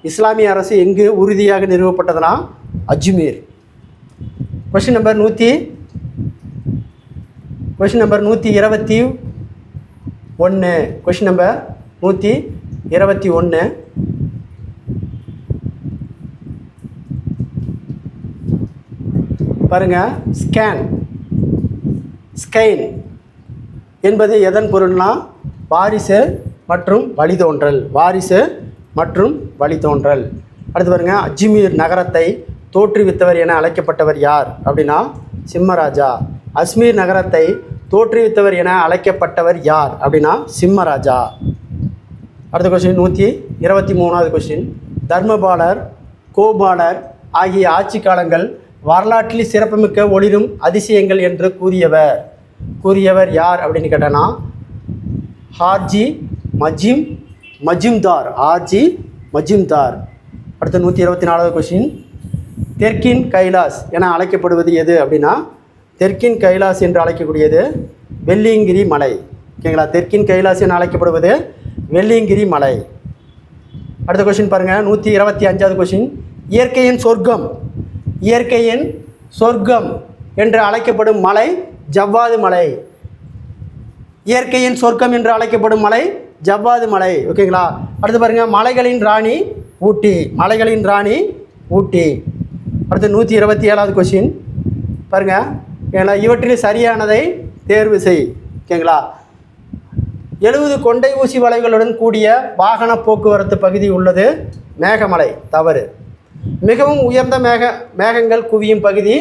இஸ்லாமிய அரசு எங்கு உறுதியாக நிறுவப்பட்டதுன்னா Ajmer. Question number 121. Question number 121. பாருங்க, ஸ்கைன் என்பது எதன் பொருள்னா வாரிசு மற்றும் வழித்தோன்றல். வாரிசு மற்றும் வழித்தோன்றல். அடுத்து பாருங்க, அஜ்மீர் நகரத்தை தோற்றுவித்தவர் என அழைக்கப்பட்டவர் யார் அப்படின்னா சிம்மராஜா. அஜ்மீர் நகரத்தை தோற்றுவித்தவர் என அழைக்கப்பட்டவர் யார் அப்படின்னா சிம்மராஜா. அடுத்த கொஸ்டின் 123வது கொஸ்டின், தர்மபாலர், கோபாலர் ஆகிய ஆட்சி காலங்கள் வரலாற்றில் சிறப்புமிக்க ஒளிரும் அதிசயங்கள் என்று கூறியவர் யார் அப்படின்னு கேட்டனா ஹார்ஜி மஜும்தார். ஹார்ஜி மஜும்தார். அடுத்த 124வது கொஸ்டின், தெற்கின் கைலாஸ் என அழைக்கப்படுவது எது அப்படின்னா தெற்கின் கைலாஸ் என்று அழைக்கக்கூடியது வெள்ளியங்கிரி மலை. ஓகேங்களா? தெற்கின் கைலாஸ் என அழைக்கப்படுவது வெள்ளியங்கிரி மலை. அடுத்த கொஸ்டின் பாருங்கள், 125வது கொஸ்டின், இயற்கையின் சொர்க்கம் என்று அழைக்கப்படும் மலை ஜவ்வாது மலை. இயற்கையின் சொர்க்கம் என்று அழைக்கப்படும் மலை ஜவ்வாது மலை. ஓகேங்களா? அடுத்து பாருங்கள், மலைகளின் ராணி ஊட்டி. அடுத்து 127வது கொஸ்டின் பாருங்கள், ஏன்னா இவற்றில் சரியானதை தேர்வு செய். ஓகேங்களா? 70 கொண்டை ஊசி வளைவுகளுடன் கூடிய வாகன போக்குவரத்து பகுதி உள்ளது மேகமலை. தவறு. மிகவும் உயர்ந்த மேகங்கள் குவியும் பகுதி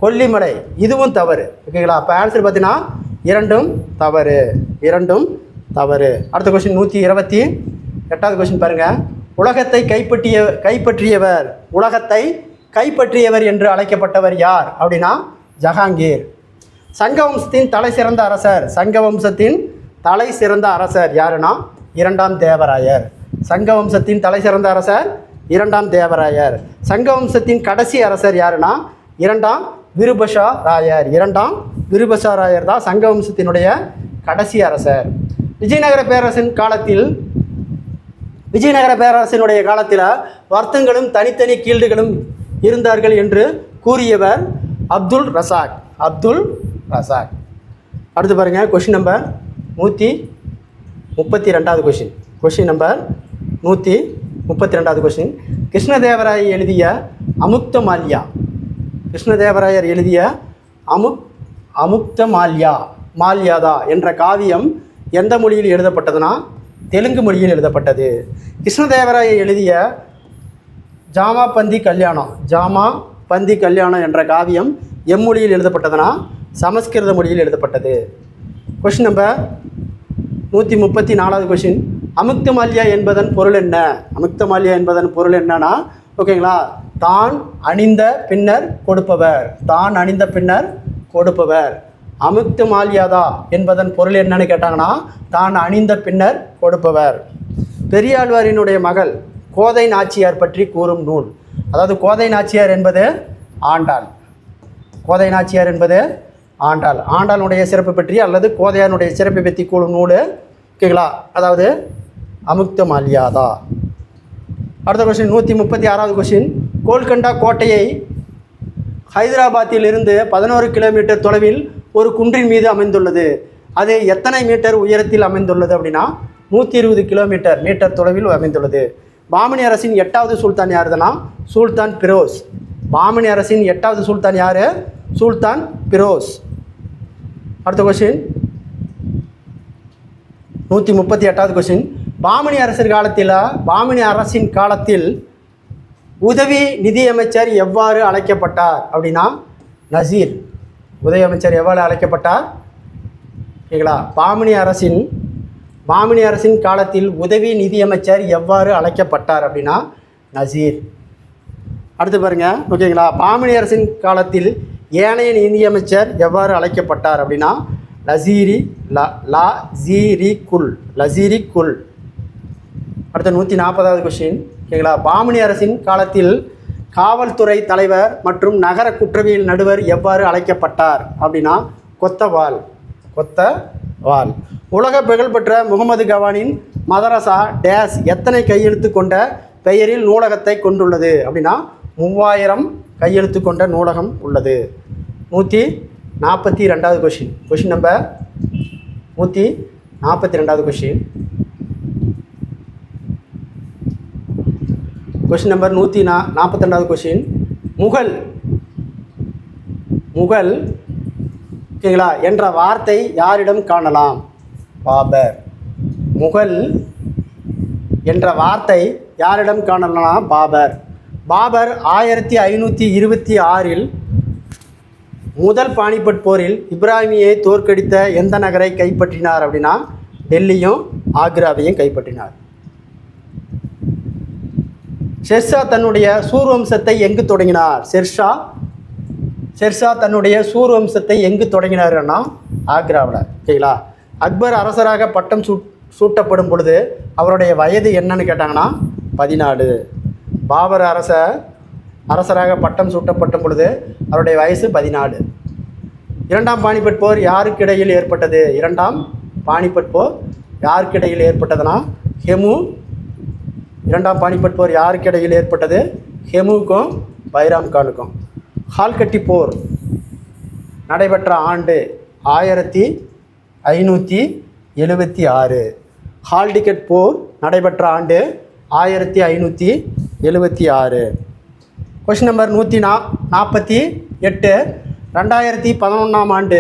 கொல்லிமலை. இதுவும் தவறு. ஓகேங்களா? அப்போ ஆன்சர் பார்த்தீங்கன்னா இரண்டும் தவறு. அடுத்த கொஸ்டின் 128வது கொஸ்டின் பாருங்கள், உலகத்தை கைப்பற்றியவர் என்று அழைக்கப்பட்டவர் யார் அப்படின்னா ஜஹாங்கீர். சங்கவம்சத்தின் தலை சிறந்த அரசர் யாருன்னா இரண்டாம் தேவராயர். சங்கவம்சத்தின் தலை சிறந்த அரசர் இரண்டாம் தேவராயர். சங்கவம்சத்தின் கடைசி அரசர் யாருன்னா இரண்டாம் விருபஷா ராயர் தான் சங்கவம்சத்தினுடைய கடைசி அரசர். விஜயநகர பேரரசினுடைய காலத்தில் வர்த்தங்களும் தனித்தனி கீல்டுகளும் இருந்தார்கள் என்று கூறியவர் அப்துல் ரசாக். அடுத்து பாருங்கள், கொஸ்டின் நம்பர் 132வது கொஸ்டின். கொஸ்டின் நம்பர் 132வது கொஸ்டின், கிருஷ்ணதேவராயர் எழுதிய மால்யாதா என்ற காவியம் எந்த மொழியில் எழுதப்பட்டதுன்னா தெலுங்கு மொழியில் எழுதப்பட்டது. கிருஷ்ணதேவராயர் எழுதிய ஜாமாபந்தி கல்யாணம் என்ற காவியம் எம்மொழியில் எழுதப்பட்டதுன்னா சமஸ்கிருத மொழியில் எழுதப்பட்டது. கொஸ்டின் நம்பர் 134வது கொஸ்டின், அமுக்தமால்யா என்பதன் பொருள் என்னன்னா ஓகேங்களா, தான் அணிந்த பின்னர் கொடுப்பவர். அமுக்தமால்யாதா என்பதன் பொருள் என்னன்னு கேட்டாங்கன்னா தான் அணிந்த பின்னர் கொடுப்பவர். பெரியாழ்வாரினுடைய மகள் கோதை நாச்சியார் பற்றி கூறும் நூல். அதாவது கோதை நாச்சியார் என்பது ஆண்டாள். ஆண்டாளுடைய சிறப்பு பற்றி அல்லது கோதையானுடைய சிறப்பை பற்றி கூறும் நூல். ஓகேங்களா? அதாவது அமுக்தமால்யாதா. அடுத்த கொஸ்டின் 136வது கொஸ்டின், கோல்கண்டா கோட்டையை ஹைதராபாத்தில் இருந்து 11 கிலோமீட்டர் தொலைவில் ஒரு குன்றின் மீது அமைந்துள்ளது. அது எத்தனை மீட்டர் உயரத்தில் அமைந்துள்ளது அப்படின்னா 120 மீட்டர் தொலைவில் அமைந்துள்ளது. பாமனி அரசின் 8வது சுல்தான் யாருதுன்னா சுல்தான் பிரோஸ். பாமனி அரசின் 8வது சுல்தான் யார்? சுல்தான் பிரோஸ். அடுத்த கொஸ்டின் 138வது கொஸ்டின், பாமனி அரசின் காலத்தில் உதவி நிதியமைச்சர் எவ்வாறு அழைக்கப்பட்டார் அப்படின்னா நசீர். உதவி அமைச்சர் எவ்வாறு அழைக்கப்பட்டார்? ஓகேங்களா? பாமனி அரசின் பாமினி அரசின் காலத்தில் உதவி நிதியமைச்சர் எவ்வாறு அழைக்கப்பட்டார் அப்படின்னா நசீர். அடுத்து பாருங்க, ஓகேங்களா. பாமினி அரசின் காலத்தில் ஏனைய நிதியமைச்சர் எவ்வாறு அழைக்கப்பட்டார் அப்படின்னா லசீரி குல். அடுத்த 140வது கொஸ்டின், ஓகேங்களா. பாமினி அரசின் காலத்தில் காவல்துறை தலைவர் மற்றும் நகர குற்றவியல் நடுவர் எவ்வாறு அழைக்கப்பட்டார் அப்படின்னா கொத்தவால். உலக புகழ்பெற்ற முகமது கவானின் மதரசா டேஸ் எத்தனை கையெழுத்து கொண்ட பெயரில் நூலகத்தை கொண்டுள்ளது அப்படின்னா 3000 கையெழுத்து கொண்ட நூலகம் உள்ளது. 142வது கொஸ்டின், கொஸ்டின் நம்பர் 142வது கொஸ்டின், கொஸ்டின் நம்பர் 142வது கொஸ்டின், முகல் ஓகேங்களா என்ற வார்த்தை யாரிடம் காணலாம்? பாபர். முகல் என்ற வார்த்தை யாரிடம் காணலாம்? பாபர். பாபர் 1526 முதல் பானிபட் போரில் இப்ராஹிமியை தோற்கடித்த எந்த நகரை கைப்பற்றினார் அப்படின்னா டெல்லியும் ஆக்ராவையும் கைப்பற்றினார். ஷெர்ஷா தன்னுடைய சூர்வம்சத்தை எங்கு தொடங்கினார்? ஷெர்ஷா தன்னுடைய சூர்வம்சத்தை எங்கு தொடங்கினார்னா ஆக்ராவில். ஓகேங்களா. அக்பர் அரசராக பட்டம் சூட்டப்படும் பொழுது அவருடைய வயது என்னன்னு கேட்டாங்கன்னா 14. பாபர் அரசராக பட்டம் சூட்டப்படும் பொழுது அவருடைய வயசு 14. இரண்டாம் பானிபட் போர் யாருக்கிடையில் ஏற்பட்டது? இரண்டாம் பானிபட் போர் யாருக்கிடையில் ஏற்பட்டதுன்னா இரண்டாம் பானிபட் போர் யாருக்கிடையில் ஏற்பட்டது? ஹெமுவுக்கும் பைராம் கானுக்கும். ஹால்கட்டி போர் நடைபெற்ற ஆண்டு 1576. ஹால்டிகட் போர் நடைபெற்ற ஆண்டு 1576. Question number 148. 2011ஆம் ஆண்டு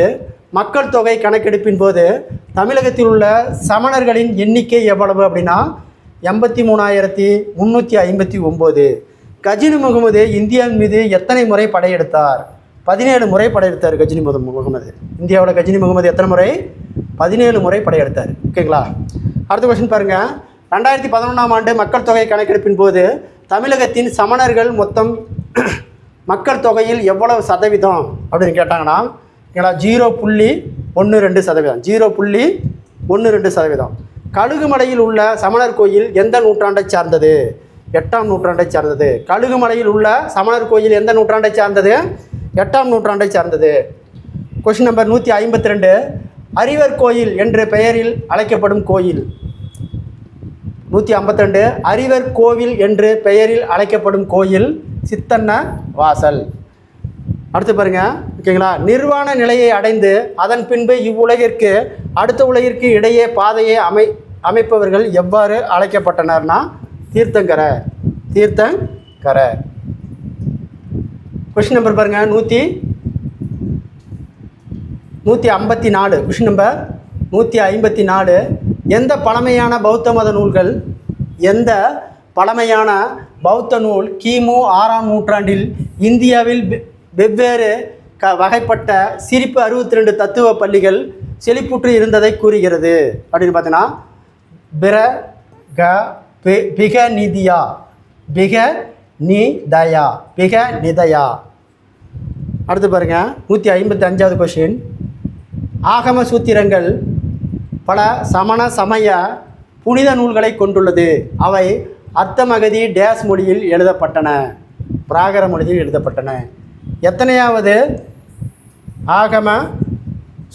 மக்கள் தொகை கணக்கெடுப்பின் போது தமிழகத்தில் உள்ள சமணர்களின் எண்ணிக்கை எவ்வளவு அப்படின்னா 83,359. கஜினி முகமது இந்தியாவின் மீது எத்தனை முறை படையெடுத்தார்? 17 முறை படையெடுத்தார் கஜினி முகமது. இந்தியாவில் கஜினி முகமது எத்தனை முறை? 17 முறை படையெடுத்தார். ஓகேங்களா. அடுத்த கொஸ்டின் பாருங்கள். 2011ஆம் ஆண்டு மக்கள் தொகை கணக்கெடுப்பின் போது தமிழகத்தின் சமணர்கள் மொத்தம் மக்கள் தொகையில் எவ்வளவு சதவீதம் அப்படின்னு கேட்டாங்கன்னா 0.12%. 0.12%. கழுகுமலையில் உள்ள சமணர் கோயில் எந்த நூற்றாண்டை சார்ந்தது? 8ஆம் நூற்றாண்டை சார்ந்தது. கழுகுமலையில் உள்ள சமணர் கோயில் எந்த நூற்றாண்டை சார்ந்தது? 8ஆம் நூற்றாண்டை சார்ந்தது. Question number 152. அறிவர் கோயில் என்ற பெயரில் அழைக்கப்படும் கோயில். 152. அறிவர் கோவில் என்று பெயரில் அழைக்கப்படும் கோயில் சித்தன்ன வாசல். அடுத்து பாருங்க, ஓகேங்களா. நிர்வாண நிலையை அடைந்து அதன் பின்பு இவ்வுலகிற்கு அடுத்த உலகிற்கு இடையே பாதையை அமைப்பவர்கள் எவ்வாறு அழைக்கப்பட்டனர்னா தீர்த்தங்கரர். கொஸ்டின் நம்பர் பாருங்க 154. Question number 154. எந்த பழமையான பழமையான பௌத்த நூல் கிமு 6ஆம் நூற்றாண்டில் இந்தியாவில் வெவ்வேறு வகைப்பட்ட சிரிப்பு 62 தத்துவ பள்ளிகள் செழிப்புற்று இருந்ததை கூறுகிறது அப்படின்னு பார்த்தீங்கன்னா பிகநிதயா. அடுத்து பாருங்க 155வது கொஸ்டின். ஆகம சூத்திரங்கள் பல சமண சமய புனித நூல்களை கொண்டுள்ளது. அவை அர்த்தமகதி டேஸ் மொழியில் எழுதப்பட்டன. பிராகர மொழியில் எழுதப்பட்டன. எத்தனையாவது ஆகம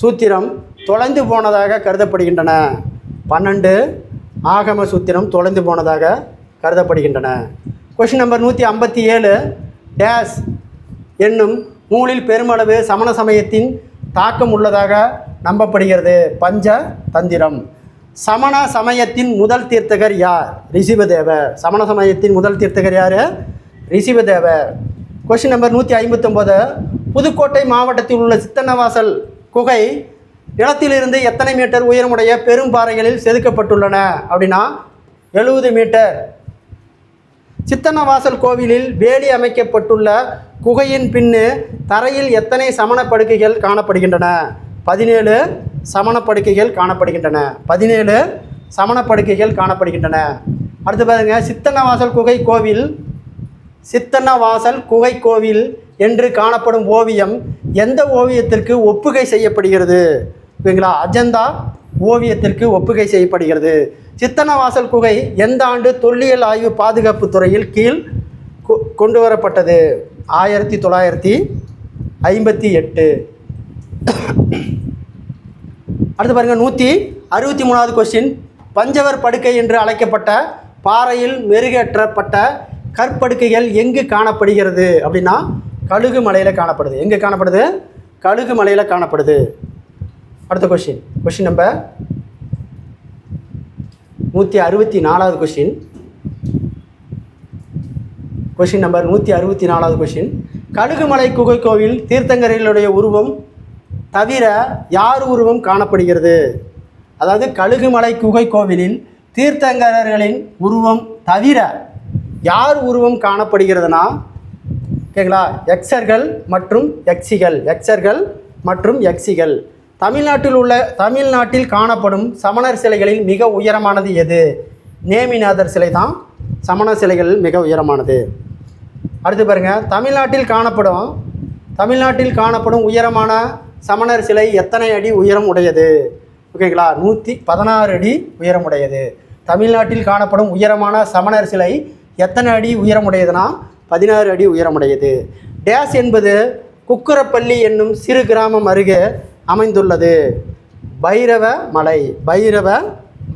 சூத்திரம் தொலைந்து போனதாக கருதப்படுகின்றன? 12 ஆகம சூத்திரம் தொலைந்து போனதாக கருதப்படுகின்றன. Question number 157. டேஸ் என்னும் நூலில் பெருமளவு சமண சமயத்தின் தாக்கம் உள்ளதாக நம்பப்படுகிறது. பஞ்ச தந்திரம். சமண சமயத்தின் முதல் தீர்த்தகர் யார்? ரிஷிவதேவர். சமண சமயத்தின் முதல் தீர்த்தகர் யார்? ரிஷிவதேவர். Question number 159. புதுக்கோட்டை மாவட்டத்தில் உள்ள சித்தன்னவாசல் குகை நிலத்திலிருந்து எத்தனை மீட்டர் உயரமுடைய பெரும் பாறைகளில் செதுக்கப்பட்டுள்ளன அப்படின்னா 70 மீட்டர். சித்தன்னவாசல் கோவிலில் வேலி அமைக்கப்பட்டுள்ள குகையின் பின்னு தரையில் எத்தனை சமண படுக்கைகள் காணப்படுகின்றன? 17 சமண படுக்கைகள் காணப்படுகின்றன. 17 சமணப்படுக்கைகள் காணப்படுகின்றன. அடுத்து பாருங்க, சித்தன்னவாசல் குகை கோவில், சித்தன்னவாசல் குகை கோவில் என்று காணப்படும் ஓவியம் எந்த ஓவியத்திற்கு ஒப்புகை செய்யப்படுகிறது? ஓகேங்களா, அஜந்தா ஓவியத்திற்கு ஒப்புகை செய்யப்படுகிறது. சித்தன்னவாசல் குகை எந்த ஆண்டு தொல்லியல் ஆய்வு பாதுகாப்பு துறையில் கீழ் கொண்டு வரப்பட்டது? 1958. அடுத்து பாருங்கள், 163வது கொஸ்டின். பஞ்சவர் படுக்கை என்று அழைக்கப்பட்ட பாறையில் மெருகேற்றப்பட்ட கற்படுக்கைகள் எங்கு காணப்படுகிறது அப்படின்னா கழுகு மலையில் காணப்படுது. எங்கே காணப்படுது? கழுகு மலையில் காணப்படுது. அடுத்த கொஸ்டின் நம்பர் 164வது கொஸ்டின் நம்பர் 164வது கொஸ்டின். கழுகுமலை குகை கோவில் தீர்த்தங்கரைகளுடைய உருவம் தவிர யார் உருவம் காணப்படுகிறது? அதாவது கழுகுமலை குகை கோவிலில் தீர்த்தங்கரர்களின் உருவம் தவிர யார் உருவம் காணப்படுகிறதுனா, ஓகேங்களா, யக்ஷர்கள் மற்றும் யக்ஷிகள். யக்ஷர்கள் மற்றும் யக்ஷிகள். தமிழ்நாட்டில் காணப்படும் சமணர் சிலைகளில் மிக உயரமானது எது? நேமிநாதர் சிலை தான் சமண சிலைகளில் மிக உயரமானது. அடுத்து பாருங்கள், தமிழ்நாட்டில் காணப்படும் உயரமான சமணர் சிலை எத்தனை அடி உயரம் உடையது? ஓகேங்களா, 116 அடி உயரம் உடையது. தமிழ்நாட்டில் காணப்படும் உயரமான சமணர் சிலை எத்தனை அடி உயரமுடையதுன்னா 16 அடி உயரமுடையது. டேஸ் என்பது குக்குரப்பள்ளி என்னும் சிறு கிராமம் அருகே அமைந்துள்ளது. பைரவ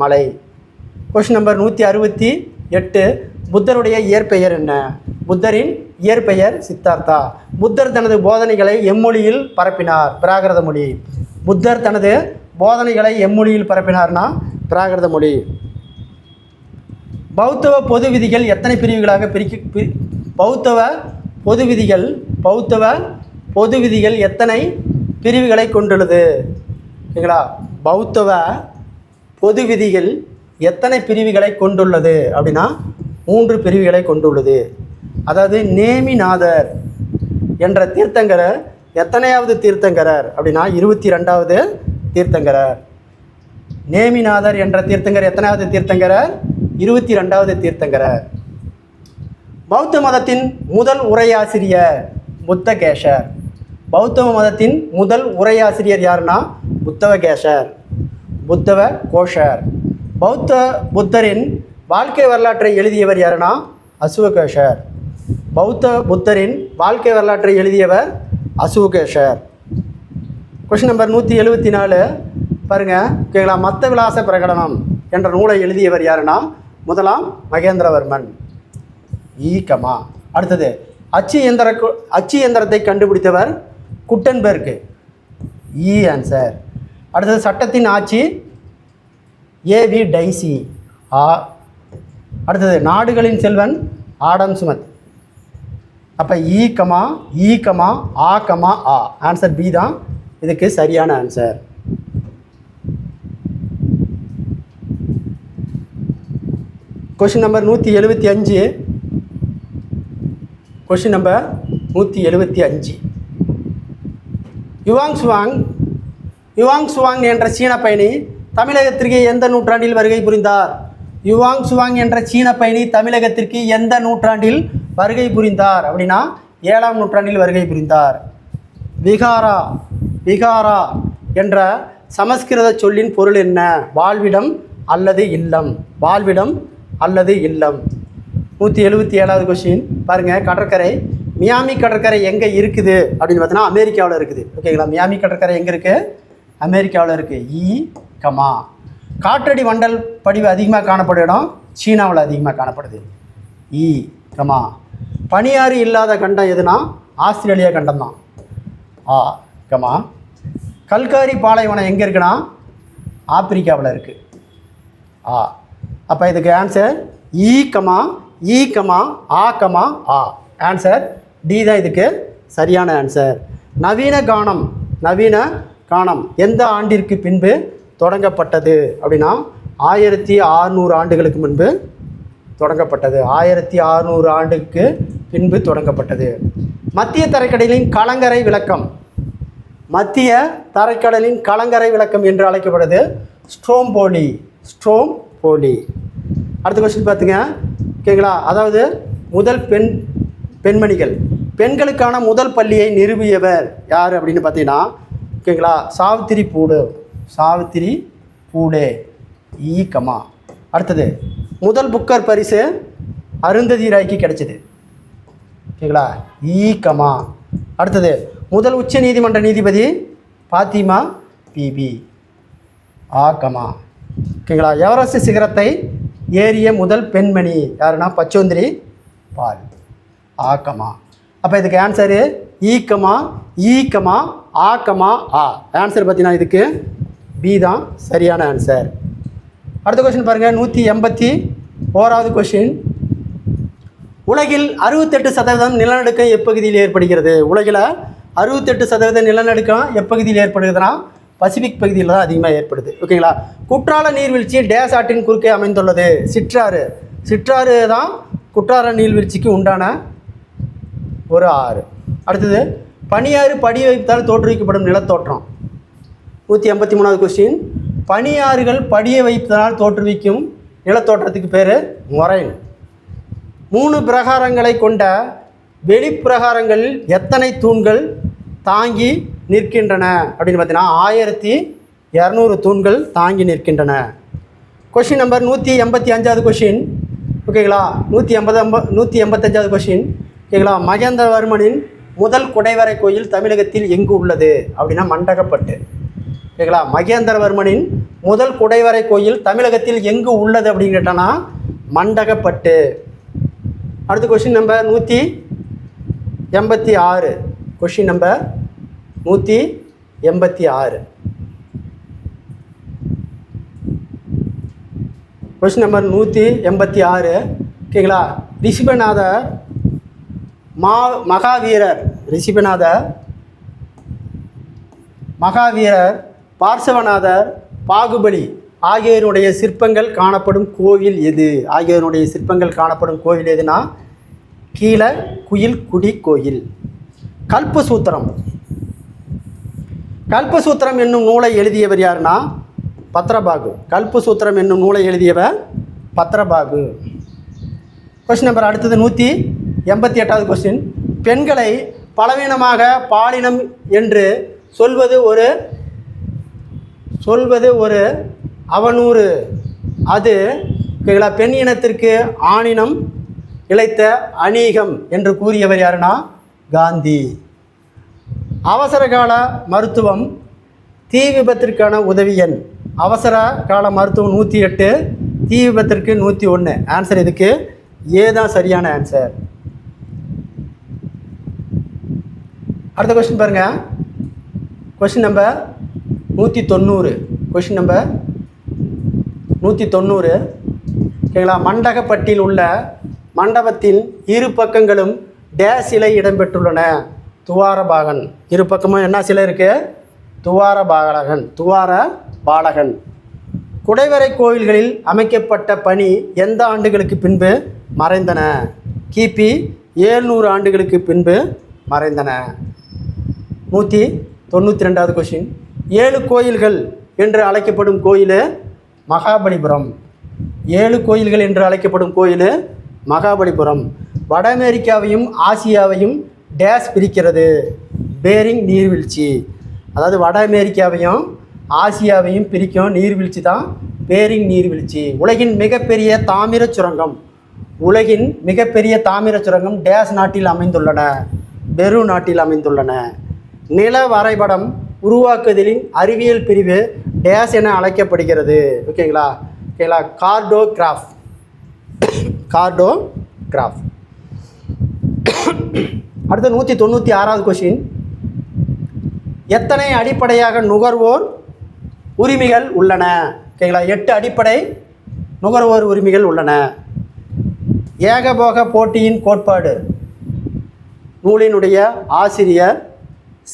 மலை. Question number 168. புத்தருடைய இயற்பெயர் என்ன? புத்தரின் இயற்பெயர் சித்தார்த்தா. புத்தர் தனது போதனைகளை எம்மொழியில் பரப்பினார்? பிராகிருத மொழி. புத்தர் தனது போதனைகளை எம்மொழியில் பரப்பினார்னா பிராகிருத மொழி. பௌத்தவ பொது விதிகள் எத்தனை பிரிவுகளாக பௌத்தவ பொது விதிகள் எத்தனை பிரிவுகளை கொண்டுள்ளது? ஓகேங்களா, பௌத்தவ பொது விதிகள் எத்தனை பிரிவுகளை கொண்டுள்ளது அப்படின்னா 3 பிரிவுகளை கொண்டுள்ளது. அதாவது நேமிநாதர் என்ற தீர்த்தங்கரர் எத்தனையாவது தீர்த்தங்கரர் அப்படின்னா 22வது தீர்த்தங்கரர். நேமிநாதர் என்ற தீர்த்தங்கர் எத்தனையாவது தீர்த்தங்கரர்? 22வது தீர்த்தங்கரர். பௌத்த மதத்தின் முதல் உரையாசிரியர் புத்தகேசர். பௌத்த மதத்தின் முதல் உரையாசிரியர் யாருன்னா புத்தவகோஷர். புத்தரின் வாழ்க்கை வரலாற்றை எழுதியவர் யாருன்னா அசுவகோஷர். புத்தரின் வாழ்க்கை வரலாற்றை எழுதியவர் அசுவகோஷர். கொஸ்டின் நம்பர் 174 பாருங்கள், ஓகேங்களா. மத்த விலாச பிரகடனம் என்ற நூலை எழுதியவர் யாருன்னா முதலாம் மகேந்திரவர்மன். அடுத்தது, அச்சு இயந்திரத்தை கண்டுபிடித்தவர் குட்டன்பெர்க். ஆன்சர். அடுத்தது, சட்டத்தின் ஆட்சி ஏவி டைசி. அடுத்தது, நாடுகளின் செல்வன் ஆடம் ஸ்மித். அப்போ ஆன்சர் பி தான் இதுக்கு சரியான answer. Question number 175. Question number 175. Yuan Chuang என்ற சீன பயணி தமிழகத்திற்கு எந்த நூற்றாண்டில் வருகை புரிந்தார்? யுவாங் சுவாங் என்ற சீன பயணி தமிழகத்திற்கு எந்த நூற்றாண்டில் வருகை புரிந்தார் அப்படின்னா 7ஆம் நூற்றாண்டில் வருகை புரிந்தார். விகாரா என்ற சமஸ்கிருத சொல்லின் பொருள் என்ன? வாழ்விடம் அல்லது இல்லம். 177வது கொஸ்டின் பாருங்கள், கடற்கரை மியாமி கடற்கரை எங்கே இருக்குது அப்படின்னு பார்த்தீங்கன்னா அமெரிக்காவில் இருக்குது. ஓகேங்களா, மியாமி கடற்கரை எங்கே இருக்குது? அமெரிக்காவில் இருக்குது. காற்றடி வண்டல் படிவு அதிகமாக காணப்படும் இடம் சீனாவில் அதிகமாக காணப்படுது. பனியாறு இல்லாத கண்டம் எதுனா ஆஸ்திரேலியா கண்டம் தான். கல்காரி பாலைவனம் எங்கே இருக்குன்னா ஆப்பிரிக்காவில் இருக்குது. அப்போ இதுக்கு ஆன்சர் ஆன்சர் டி தான் இதுக்கு சரியான ஆன்சர். நவீன கானம் எந்த ஆண்டிற்கு பின்பு தொடங்கப்பட்டது அப்படின்னா 1600 ஆண்டுகளுக்கு முன்பு தொடங்கப்பட்டது. 1600 ஆண்டுக்கு பின்பு தொடங்கப்பட்டது. மத்திய தரைக்கடலின் கலங்கரை விளக்கம் என்று அழைக்கப்படுது ஸ்ட்ரோம்போலி. போலி. அடுத்த கொஸ்டின் பார்த்துங்க. ஓகேங்களா, அதாவது முதல் பெண்மணிகள், பெண்களுக்கான முதல் பள்ளியை நிறுவியவர் யார் அப்படின்னு பார்த்தீங்கன்னா, ஓகேங்களா, சாவித்திரி பூலே ஈக்கமா. அடுத்தது முதல் புக்கர் பரிசு அருந்ததி ராய்க்கு கிடைச்சிது. ஓகேங்களா, ஈக்கமா. அடுத்தது முதல் உச்ச நீதிமன்ற நீதிபதி பாத்திமா பிபி ஆக்கமா. ஓகேங்களா, எவரெஸ்ட் சிகரத்தை ஏறிய முதல் பெண்மணி யாருன்னா பச்சோந்திரி பால் ஆக்கமா. அப்போ இதுக்கு ஆன்சரு ஈக்கமா ஆக்கமா ஆ. ஆன்சர் பார்த்தீங்கன்னா இதுக்கு பி தான் சரியான ஆன்சர். அடுத்த கொஸ்டின் பாருங்கள். 181வது கொஸ்டின். உலகில் 68% நிலநடுக்கம் எப்பகுதியில் ஏற்படுகிறது? உலகில் 68% நிலநடுக்கம் எப்பகுதியில் ஏற்படுகிறதுனா பசிபிக் பகுதியில் தான் அதிகமாக ஏற்படுது. ஓகேங்களா, குற்றால நீர்வீழ்ச்சி டேஸ் ஆற்றின் குறுக்கே அமைந்துள்ளது. சிற்றாறு தான் குற்றால நீர்வீழ்ச்சிக்கு உண்டான ஒரு ஆறு. அடுத்தது பனியாறு படி வைத்தால் தோற்றுவிக்கப்படும் நிலத்தோற்றம். 183வது கொஸ்டின். பனியாறுகள் படியை வைப்பதனால் தோற்றுவிக்கும் நிலத்தோற்றத்துக்கு பேர் மொரைன். 3 பிரகாரங்களை கொண்ட வெளிப்பிரகாரங்களில் எத்தனை தூண்கள் தாங்கி நிற்கின்றன அப்படின்னு பார்த்தீங்கன்னா 1200 தூண்கள் தாங்கி நிற்கின்றன. கொஷின் நம்பர் 185வது கொஷின். ஓகேங்களா, 185வது கொஷின். ஓகேங்களா, மகேந்திரவர்மனின் முதல் குடைவரை கோயில் தமிழகத்தில் எங்கு உள்ளது அப்படின்னா மண்டகப்பட்டு. ஓகேங்களா, மகேந்திரவர்மனின் முதல் குடைவரை கோயில் தமிழகத்தில் எங்கு உள்ளது அப்படின்னு கேட்டானா மண்டகப்பட்டு. அடுத்த question number 186. Question number 186. Question number 186. ஓகேங்களா, மகாவீரர் பார்சவநாதர் பாகுபலி ஆகியோருடைய சிற்பங்கள் காணப்படும் கோவில் எதுனா கீழே குயில் குடி கோயில். கல்பசூத்திரம் என்னும் நூலை எழுதியவர் யாருன்னா பத்ரபாகு. கல்பசூத்திரம் என்னும் நூலை எழுதியவர் பத்ரபாகு. கொஸ்டின் நம்பர் அடுத்தது 188வது கொஸ்டின். பெண்களை பலவீனமாக பாலினம் என்று சொல்வது ஒரு அவநூறு. அது பெண் இனத்திற்கு ஆணினம் இழைத்த அநீகம் என்று கூறியவர் யாருன்னா காந்தி. அவசர கால மருத்துவம் தீ விபத்திற்கான உதவி எண். அவசர கால மருத்துவம் 108, தீ விபத்திற்கு 101. ஆன்சர் இதுக்கு ஏதான் சரியான ஆன்சர். அடுத்த கொஸ்டின் பாருங்க. Question number 190. Question number 190. ஓகேங்களா, மண்டகப்பட்டில் உள்ள மண்டபத்தின் இரு பக்கங்களும் டேஸ் சிலை இடம்பெற்றுள்ளன. துவாரபாகன். இரு பக்கமும் என்ன சிலை இருக்கு? துவாரபாலகன். குடைவரை கோயில்களில் அமைக்கப்பட்ட பணி எந்த ஆண்டுகளுக்கு பின்பு மறைந்தன? கிபி 700 ஆண்டுகளுக்கு பின்பு மறைந்தன. 192வது கொஸ்டின். 7 கோயில்கள் என்று அழைக்கப்படும் கோயில் மகாபலிபுரம். 7 கோயில்கள் என்று அழைக்கப்படும் கோயில் மகாபலிபுரம். வட அமெரிக்காவையும் ஆசியாவையும் டேஸ் பிரிக்கிறது? பேரிங் நீர்வீழ்ச்சி. அதாவது வட அமெரிக்காவையும் ஆசியாவையும் பிரிக்கும் நீர்வீழ்ச்சி தான் பேரிங் நீர்வீழ்ச்சி. உலகின் மிகப்பெரிய தாமிர சுரங்கம் டேஸ் நாட்டில் அமைந்துள்ளன? பெரு நாட்டில் அமைந்துள்ளன. நில வரைபடம் உருவாக்குதலின் அறிவியல் பிரிவு டேஸ் என அழைக்கப்படுகிறது? ஓகேங்களா, கார்டோகிராஃப். அடுத்து 196வது கொஸ்டின். எத்தனை அடிப்படையாக நுகர்வோர் உரிமைகள் உள்ளன? ஓகேங்களா, 8 அடிப்படை நுகர்வோர் உரிமைகள் உள்ளன. ஏகபோக போட்டியின் கோட்பாடு நூலினுடைய ஆசிரியர்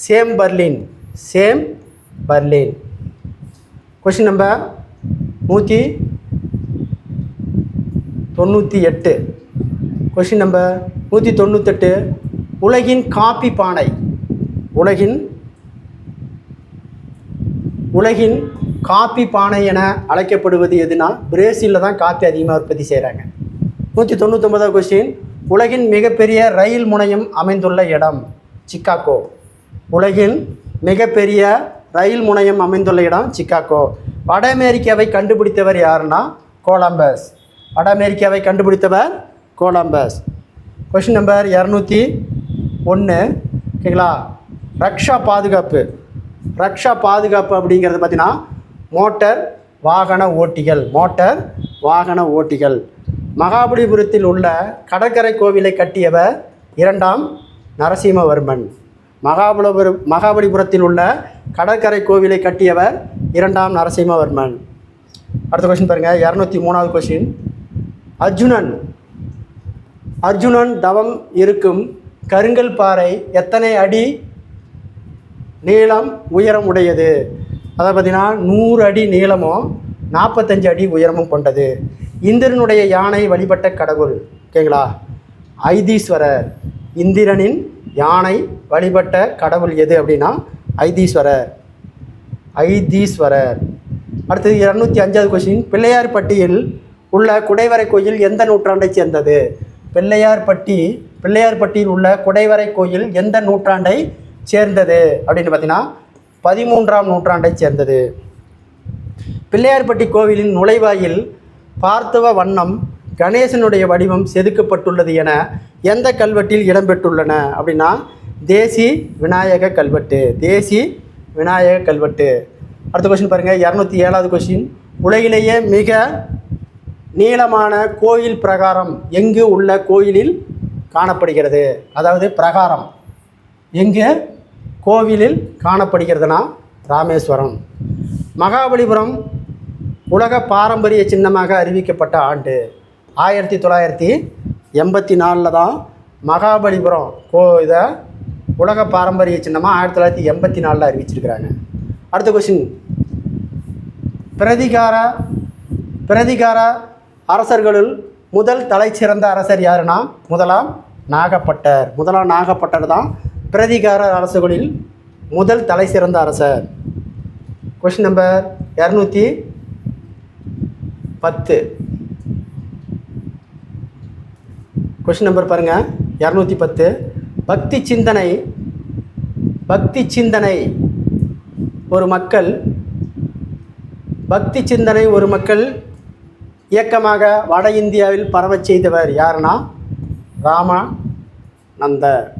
same Berlin. Question number 198. Question number 198. உலகின் காப்பி பானை உலகின் காப்பி பானை என அழைக்கப்படுவது எதுனா பிரேசிலில் தான் காப்பி அதிகமாக உற்பத்தி செய்கிறாங்க. 199வது கொஸ்டின், உலகின் மிகப்பெரிய ரயில் முனையம் அமைந்துள்ள இடம் சிக்காகோ. உலகின் மிகப்பெரிய ரயில் முனையம் அமைந்துள்ள இடம் சிக்காகோ. வட அமெரிக்காவை கண்டுபிடித்தவர் யாருன்னா கொலம்பஸ். வட அமெரிக்காவை கண்டுபிடித்தவர் கொலம்பஸ். கொஸ்டின் நம்பர் 201, ஓகேங்களா. ரக்ஷா பாதுகாப்பு. ரக்ஷா பாதுகாப்பு அப்படிங்கிறது பார்த்தீங்கன்னா மோட்டார் வாகன ஓட்டிகள். மோட்டார் வாகன ஓட்டிகள். மகாபலிபுரத்தில் உள்ள கடற்கரை கோவிலை கட்டியவர் 2ஆம் நரசிம்மவர்மன். மகாபலிபுரத்தில் உள்ள கடற்கரை கோவிலை கட்டியவர் 2ஆம் நரசிம்மவர்மன். அடுத்த கொஸ்டின் பாருங்கள், 203வது கொஸ்டின். அர்ஜுனன் தவம் இருக்கும் கருங்கல் பாறை எத்தனை அடி நீளம் உயரம் உடையது? அதை பார்த்தீங்கன்னா 100 அடி நீளமும் 45 அடி உயரமும் கொண்டது. இந்திரனுடைய யானை வழிபட்ட கடவுள், ஓகேங்களா, ஐதீஸ்வரர். இந்திரனின் யானை வழிபட்ட கடவுள் எது அப்படின்னா ஐதீஸ்வரர். ஐதீஸ்வரர். அடுத்தது 205வது கொஸ்டின், பிள்ளையார்பட்டியில் உள்ள குடைவரை கோயில் எந்த நூற்றாண்டை சேர்ந்தது? பிள்ளையார்பட்டியில் உள்ள குடைவரை கோயில் எந்த நூற்றாண்டை சேர்ந்தது அப்படின்னு பார்த்தீங்கன்னா 13ஆம் நூற்றாண்டை சேர்ந்தது. பிள்ளையார்பட்டி கோவிலின் நுழைவாயில் பார்த்தவ வண்ணம் கணேசனுடைய வடிவம் செதுக்கப்பட்டுள்ளது என எந்த கல்வெட்டில் இடம்பெற்றுள்ளன அப்படின்னா தேசி விநாயக கல்வெட்டு. தேசி விநாயக கல்வெட்டு. அடுத்த கொஸ்டின் பாருங்கள், 207வது கொஸ்டின். உலகிலேயே மிக நீளமான கோயில் பிரகாரம் எங்கு உள்ள கோயிலில் காணப்படுகிறது? அதாவது பிரகாரம் எங்கு கோவிலில் காணப்படுகிறதுனா ராமேஸ்வரம். மகாபலிபுரம் உலக பாரம்பரிய சின்னமாக அறிவிக்கப்பட்ட ஆண்டு 1984 தான் மகாபலிபுரம் இதை உலக பாரம்பரிய சின்னமாக 1984 அறிவிச்சிருக்கிறாங்க. அடுத்த கொஸ்டின், பிரதிகார அரசர்களுள் முதல் தலை சிறந்த அரசர் யாருன்னா முதலாம் நாகப்பட்டர் தான் பிரதிகார அரசுகளில் முதல் தலை சிறந்த அரசர். Question number 210. கொஸ்டின் நம்பர் பாருங்கள், 210. பக்தி சிந்தனை ஒரு மக்கள் இயக்கமாக வட இந்தியாவில் பரவச் செய்தவர் யாருன்னா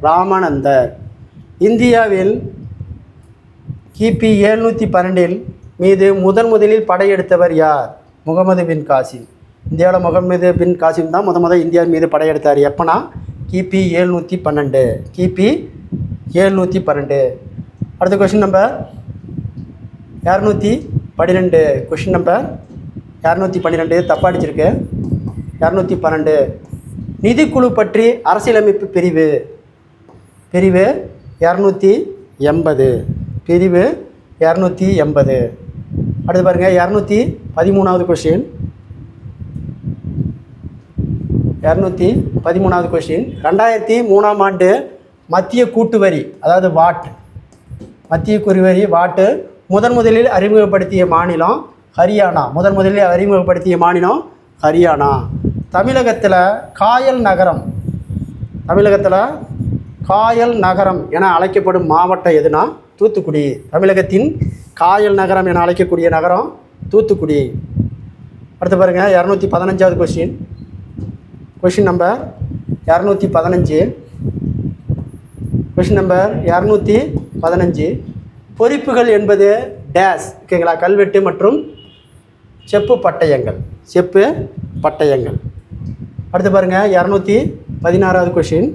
ராமானந்தர். இந்தியாவில் கிபி 712 மீது முதலில் படையெடுத்தவர் யார்? முகமது பின் காசிம். இந்தியாவில் முகமது பின் காசிம் தான் முதல் இந்தியா மீது படையெடுத்தார். எப்போனா கிபி 712. அடுத்த கொஸ்டின் நம்பர் 212. கொஸ்டின் நம்பர் 212 தப்பாக அடிச்சிருக்கு. 212. நிதிக்குழு பற்றி அரசியலமைப்பு பிரிவு 280. பிரிவு 280. அடுத்து பாருங்கள், 213வது கொஸ்டின். 213வது கொஸ்டின். 2003ஆம் ஆண்டு மத்திய கூட்டு வரி அதாவது மத்திய குறுவரி முதலில் அறிமுகப்படுத்திய மாநிலம் ஹரியானா. தமிழகத்தில் காயல் நகரம் என அழைக்கப்படும் மாவட்டம் எதுனா தூத்துக்குடி. தமிழகத்தின் காயல் நகரம் என அழைக்கக்கூடிய நகரம் தூத்துக்குடி. அடுத்து பாருங்கள், 215வது question. Question number 215. Question number 215. பொறிப்புகள் என்பது டேஸ், ஓகேங்களா, கல்வெட்டு மற்றும் செப்பு பட்டயங்கள். அடுத்து பாருங்கள், 216வது கொஸ்டின்.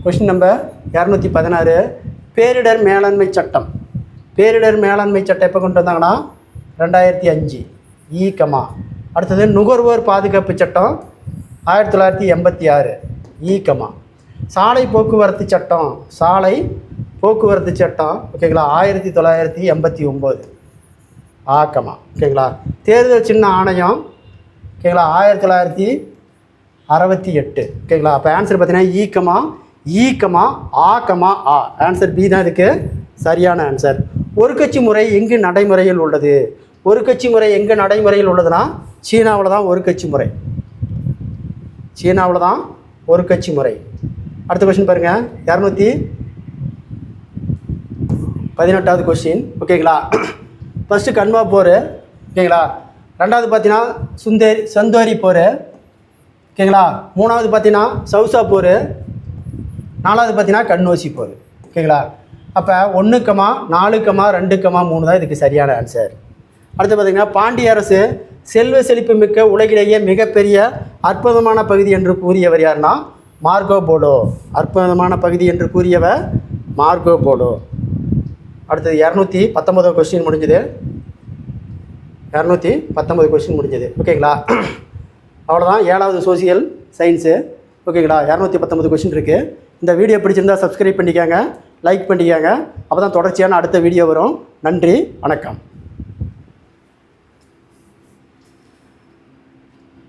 Question number 216. பேரிடர் மேலாண்மை சட்டம் எப்போ கொண்டு வந்தாங்கன்னா 2005. அடுத்தது நுகர்வோர் பாதுகாப்பு சட்டம் 1986. சாலை போக்குவரத்து சட்டம் ஓகேங்களா 1989. ஓகேங்களா. தேர்தல் சின்ன ஆணையம் ஓகேங்களா 1968. ஓகேங்களா. அப்போ ஆன்சர் பார்த்தீங்கன்னா ஆன்சர் பி தான் இதுக்கு சரியான ஆன்சர். ஒரு கட்சி முறை எங்கு நடைமுறையில் உள்ளது? ஒரு கட்சி முறை எங்கே நடைமுறையில் உள்ளதுன்னா சீனாவில் தான் ஒரு கட்சி முறை. சீனாவில் தான் ஒரு கட்சி முறை. அடுத்த கொஸ்டின் பாருங்கள், 218வது கொஸ்டின். ஓகேங்களா? ஃபஸ்ட்டு கன்வா போர். ஓகேங்களா? ரெண்டாவது பார்த்தீங்கன்னா சந்தோரி போர். ஓகேங்களா? மூணாவது பார்த்தீங்கன்னா சவுசா போர். நாலாவது பார்த்தீங்கன்னா கண்ணோசி போர். ஓகேங்களா? அப்போ 1,4,2,3 தான் இதுக்கு சரியான ஆன்சர். அடுத்து பார்த்தீங்கன்னா பாண்டிய அரசு செல்வ செழிப்பு மிக்க உலகிலேயே மிகப்பெரிய அற்புதமான பகுதி என்று கூறியவர் யாருன்னா மார்கோ போலோ. அற்புதமான பகுதி என்று கூறியவர் மார்கோ போலோ. அடுத்தது 219 கொஸ்டின் முடிஞ்சது. 219 கொஸ்டின் முடிஞ்சது. ஓகேங்களா? அவ்வளோதான் 7வது சோசியல் சயின்ஸு. ஓகேங்களா? 219 கொஸ்டின் இருக்குது. இந்த வீடியோ பிடிச்சிருந்தால் சப்ஸ்கிரைப் பண்ணிக்கோங்க, லைக் பண்ணிக்கோங்க. அப்போ தான் தொடர்ச்சியான அடுத்த வீடியோ வரும். நன்றி, வணக்கம்.